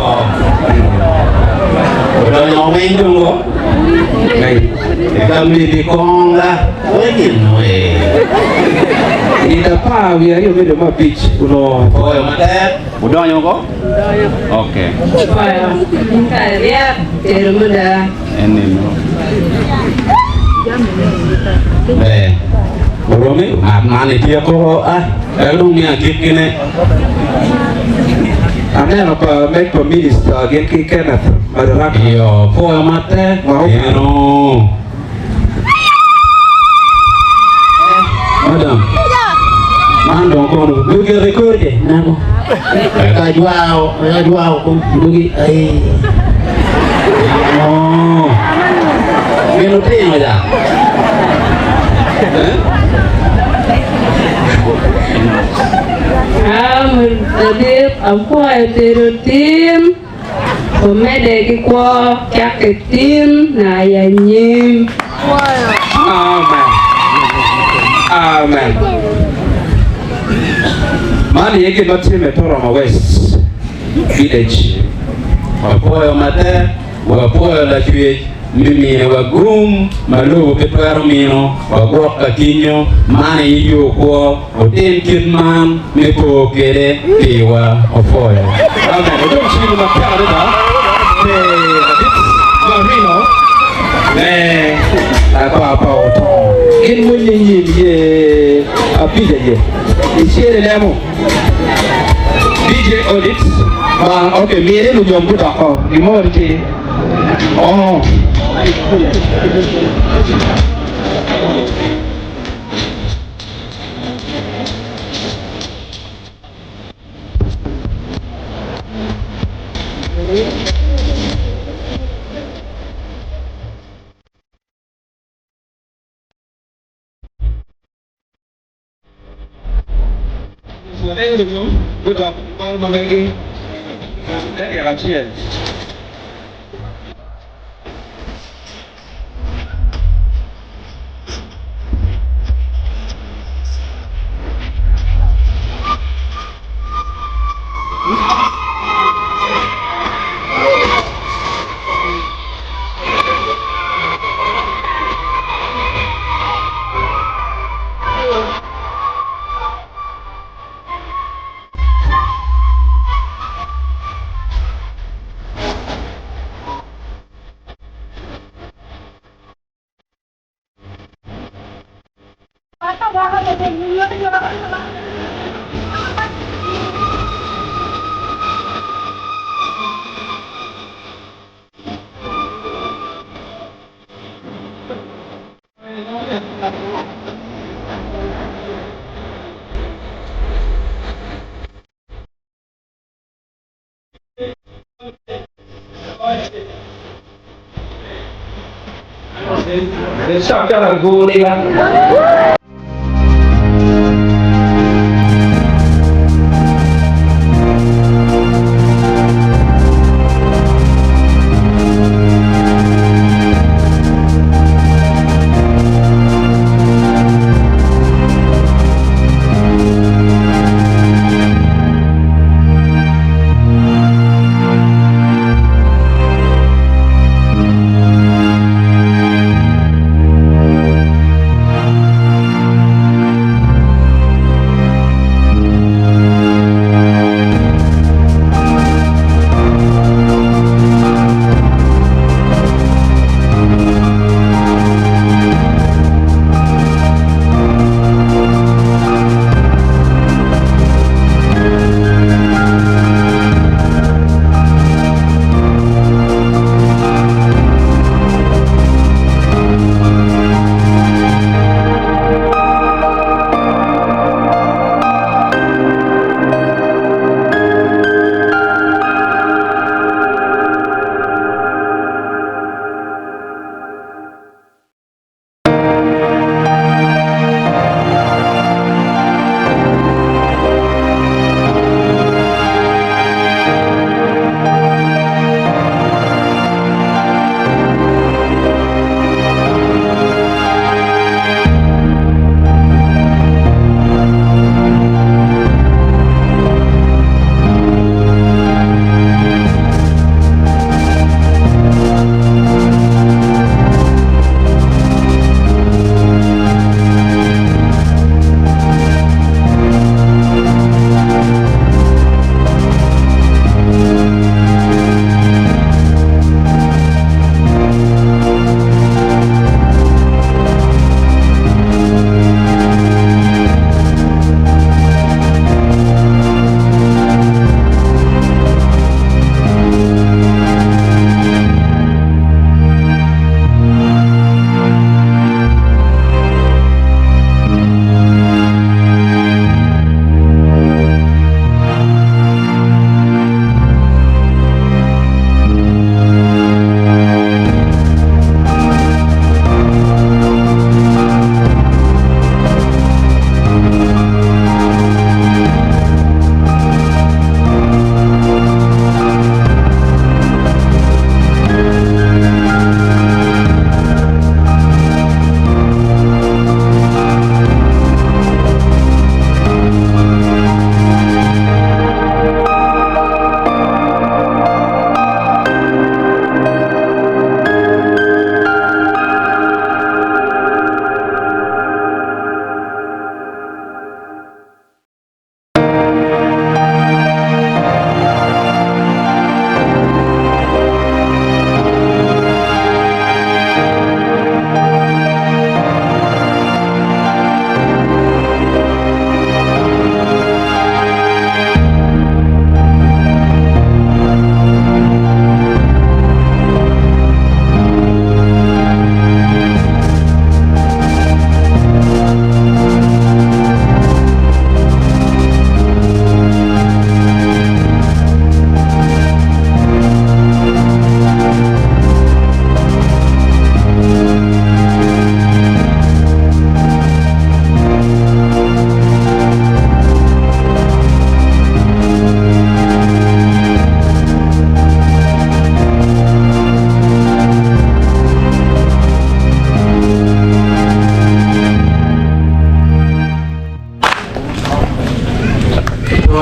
Udah ngomong dong kok. Baik. Kami di Kong lah. Begin we. Ida pa we ayo me ma beach uno. Oh, mate. Udah nyoko? Oke. Minta lihat dari muda. Ini. Romi, mana dia kok lalu ngakit gini. Ane apa make for minister again ki Kenneth Madaraka. Iyo, po mate. Eno. Madam. Mando kono, dugi record namo. Kajuao kung dugi ay. Oh. Minuto aja. Mentabib aku ada tim, pemedek kuah cak tim, nayanyim. Amen. Amen. Mani yake noti metora West Village. Wapoyo mate, wapoyo la chue, mimi wagum, malu petwaro mino, wagok kakinyo, mani iyo kwa, oten kidman, mepo kere, tiwa, wapoyo. Amen. Udong chini mapia rida. Marino. Apa oto. In munyi ye apide ye. Isiere lemo. DJ Audit. Okay, mire lu jombu tak oh, di morti. Oh. Good job, Maggie. Đấy là chuyện. Sao cho thằng gu đi lắm.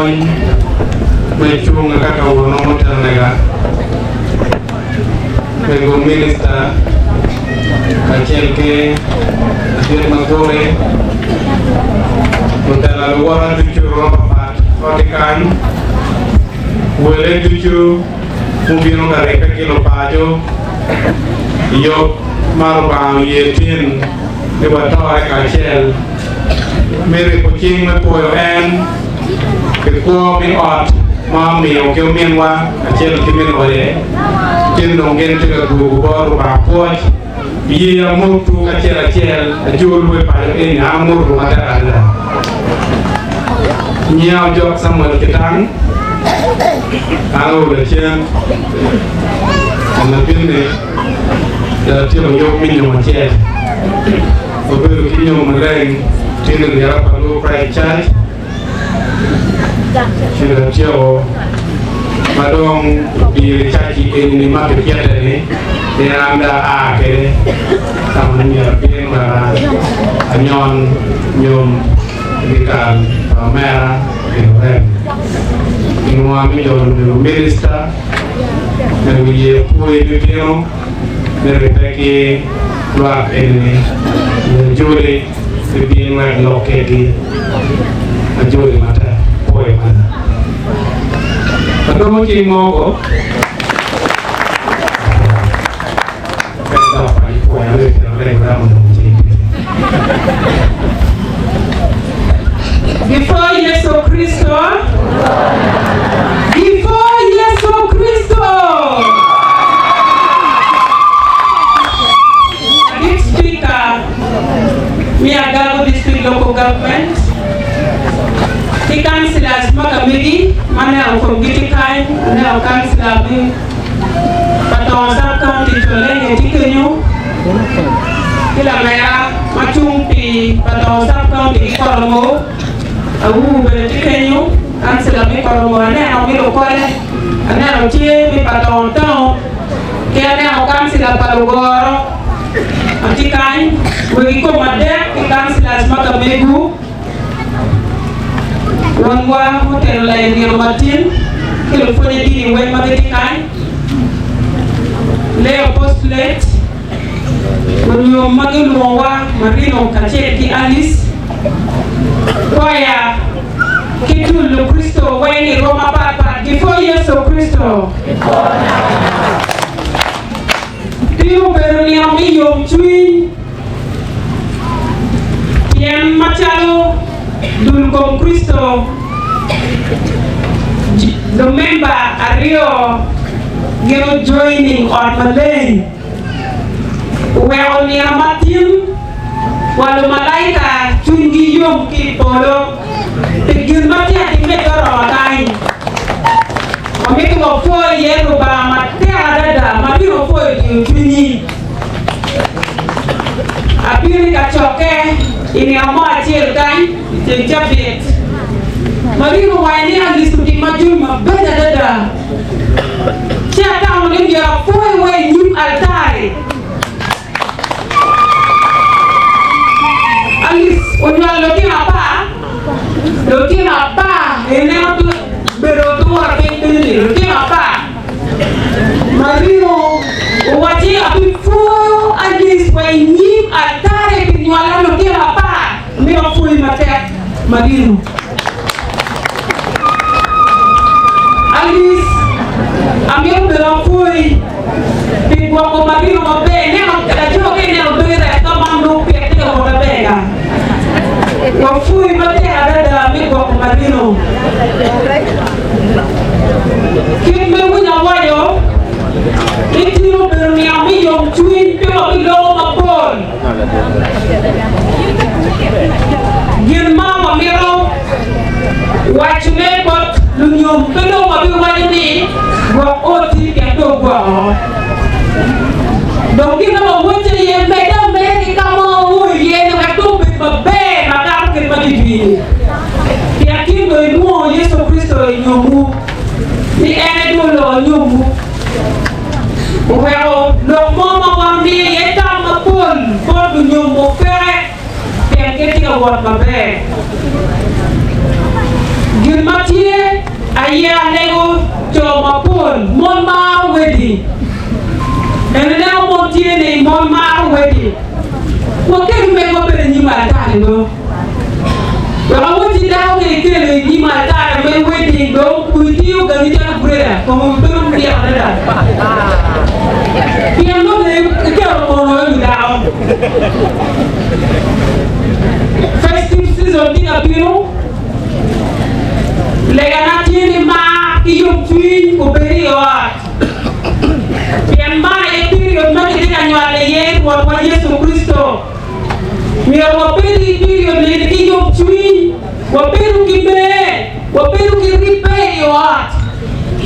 Kony mechung kaka wono motelnega Pego Minister kaachiel ke Achiel Magore motelo alwora duto Robapat oti kanyo wele duto mobiro kare ka kelo pacho yo mar bang yetin ne watore kaachiel mere ko chieng' mapuoyo en kikuo mi ot ma miyo ke minwa achiel ki min ode tin dong gen tiga gugu boru ba puoch biye amur tu achiel ajul we payo ini amur tu materanda nyiao jok Samuel Kitang alo le chen ana pinne da tiro yo minyo machiel obedo kinyo maleng tino ya palu prai chai Sudah jauh, madong di caci ini makin kiat ini, dia anda akhir, sama nyerapin bara, anyon nyom ikan merah, keren. Ini kami jauh minister, dari pui bibiro, dari peki luar ini, juri bibiro lokegi, juri mata. Poi mana? Kalau mau ciri mau, kita pakai poi ada kita berapa ciri. Before Yesus Kristus, before Yesus Kristus, this speaker, Miagago District Local Government. The councillors Makamidi, Mana from Gitikai, now councillor Paton County to Lane Tikanyu, Kilamaya, Machumpi, Paton County Koromo, Abu Tikanyu, councillor Mikoromo, and now Milokole, and now Jimmy Paton Town, Kiana councillor Palugoro, Antikai, we come at them, the councillors Makamegu. Wangwa hotel la Niro Martin kilo fone dini we magati kan Leo postulate Wanyo magulu wa Marino Kacheki Alice Kwaya Kitulu Kristo Weni Roma Papa before Yesu Kristo Tiyo beruni amiyo mchui Tien machalo Dulgom Kristo the member Ario Gero joining on Malay Well near Martin Walu Malaika Chungi Yom Kipolo Pigil Matia di Megaro Akai Omeko 4 years ba Matia Dada Matiro 4 di Chungi Apiri Kachoke ini ama acil kan jabit Marino wani agis di maju mabeda dada siapa orang dia foi nyum altare alis onwa lokin apa ini tu berotua ini lokin apa Marino wati api foi agis foi nyum altare pinyala lokin apa Mira fui mater Marino Alice Amir bela fui Pigwa ko Marino mabe Neno kadajo ke neno bere Kamando pete ko mabega Wa fui mater adada Migwa ko Marino Kimbe wunya wayo Itiro berni amiyo Mchuin pima bilo mapol Girma mamiro Wachune bot Lunyom pelo mabi wajini Wa oti kiato gwa Dongi nama wache ye meda meri kama ui Ye nakato bibabe Makam kirma jijini Kiakim do inuo Yesu Kristo inyomu Ni ene dolo inyomu Well, lo mama wambi Yeta mapul Pol dunyomu fere Getting a word my bag. Gilmatie aya lego Chomapol Monmar wedding. And now Montie ne Monmar wedding. What can you make up in the Nimaltano? Well, I want you down and kill a Nimaltano when wedding go with you, Ganita Breda, from Piano. Piano, they can't follow you down. Festive season, Tinapino. Leganati ma yung twin ko period. Pian ma e period ma kita nyale yen wa pa Yesu Kristo. Mira wa period le ki yung twin wa peru ki period.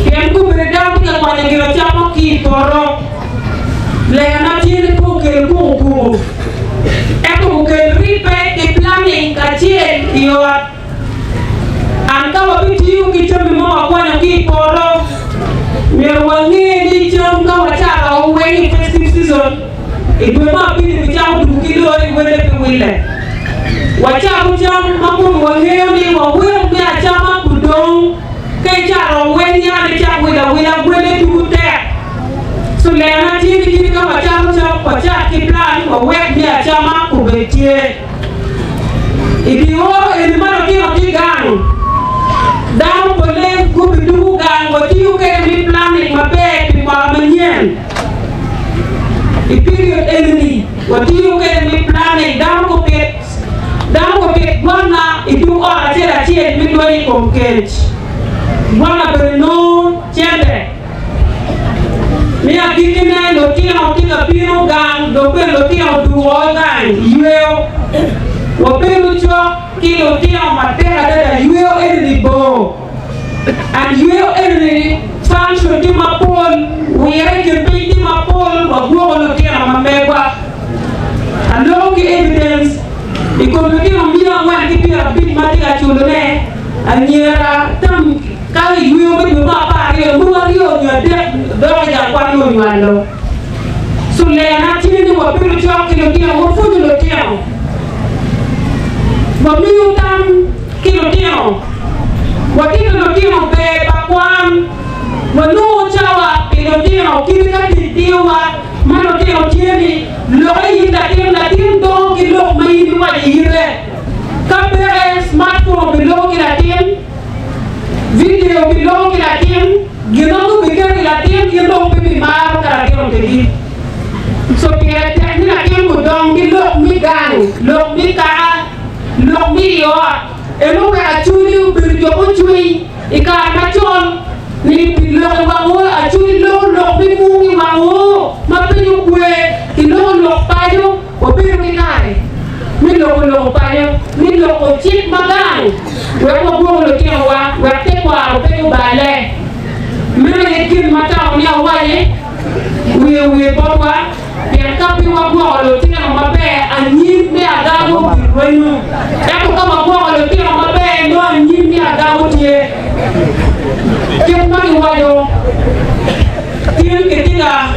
Pian ko beredam ka kwa ngira chama ki toro. Leganati ko ke ko. Eko ke ripe ke planning ka chien yo. Angka wapi tiu kita memang aku nak pergi poro, merwangi di jam kau baca kau wedding festive season, itu memang pergi bicara 2 kilo ni boleh pergi. Baca aku jam mampu wangi ni wangi ni aja mampu dong, kerja wedding ni cak wila boleh tujuh. So lena tiada kau baca aku jam baca kiplan wangi ni aja mampu betul. Ibu ini mana kita gang. Down boleh ku bidugan wati ke mi planning mabe ma manyen period enemy wati ke mi planning down ko pet wana itu ora tera tie mi doi komket wana berno chende mi akikina lo tia pino gang do pe lo tia duo gang yueo wo pe lo cho kilo tia matera da yueo enemy bo and yueo enemy function di mapol we reckon pe di mapol wa go lo tia mambegwa alo ki evidence ikonomi mbia wa kipia big matika chulone anyera tam kai yueo be ba pa rio mo rio nyade do ja kwa no nyalo so le na tini wa pe lo cho kilo tia wo fu lo tia Mamiu tam kilo tino, wakilo tino be bakwan, manu chawa kilo tino kila titiwa, manu tino tieni, loi latin dong kilo mai dua ire, kamera smartphone bilo kilatin, video bilo kilatin, gino bikin kilatin, gino pipi mar karatin kiri. So kira teknik latin budong kilo migang, lo mika. Lok video, elu ka aculi berjo ucui, ikan macol, ni pilok bangu aculi lok bimungi bangu, mapenyu kue, kilo lok payu, opiru kinai, mi lok payu, mi lok cip magang, weko buang lo tiawa, wekte kwa opiru bale, mere kin mata ni awale, we bawa. Yang kapi wabua lo tina mabe anyi me agamu birwenu yako kama kwa lo tina mabe no anyi me agamu tie kemani wayo tin ketika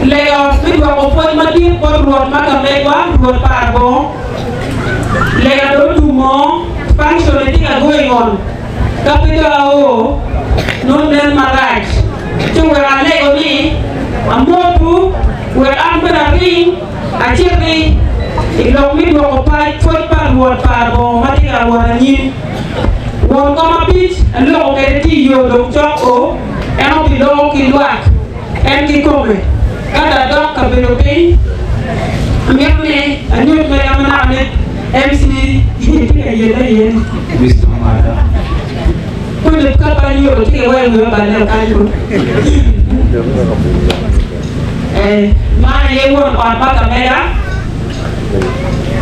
leo video ko pon mati ko ruot maka megwa ruot parbo leo do tumo function tika going on kapita o non den maraj chungwa leo ni amotu where I'm gonna ring a cherry, it long me go by 12 pound water par matika wanyin. One come pitch and look at the tea you don't chop o and on the dog in black and the come. Got a dog a bit of pain. I'm getting a new man MC Mr. Mada. Put the cup on you to take away with ma ye won on baka mera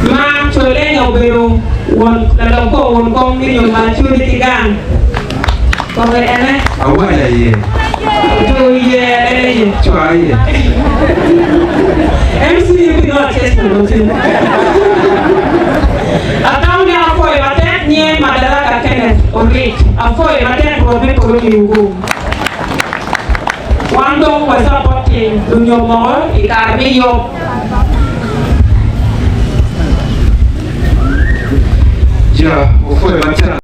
ma chole no bero won la ko won ko mi yo ma chuli tigang ko be ene awala ye to ye ye chwa ye MC bi no test no tin atau ni afo e matet ni madaraka Kenneth Orit afo e matet ko be ko ni ugo Wando was supporting Dunyo Mor, Ikarbiyo. Ja, ufue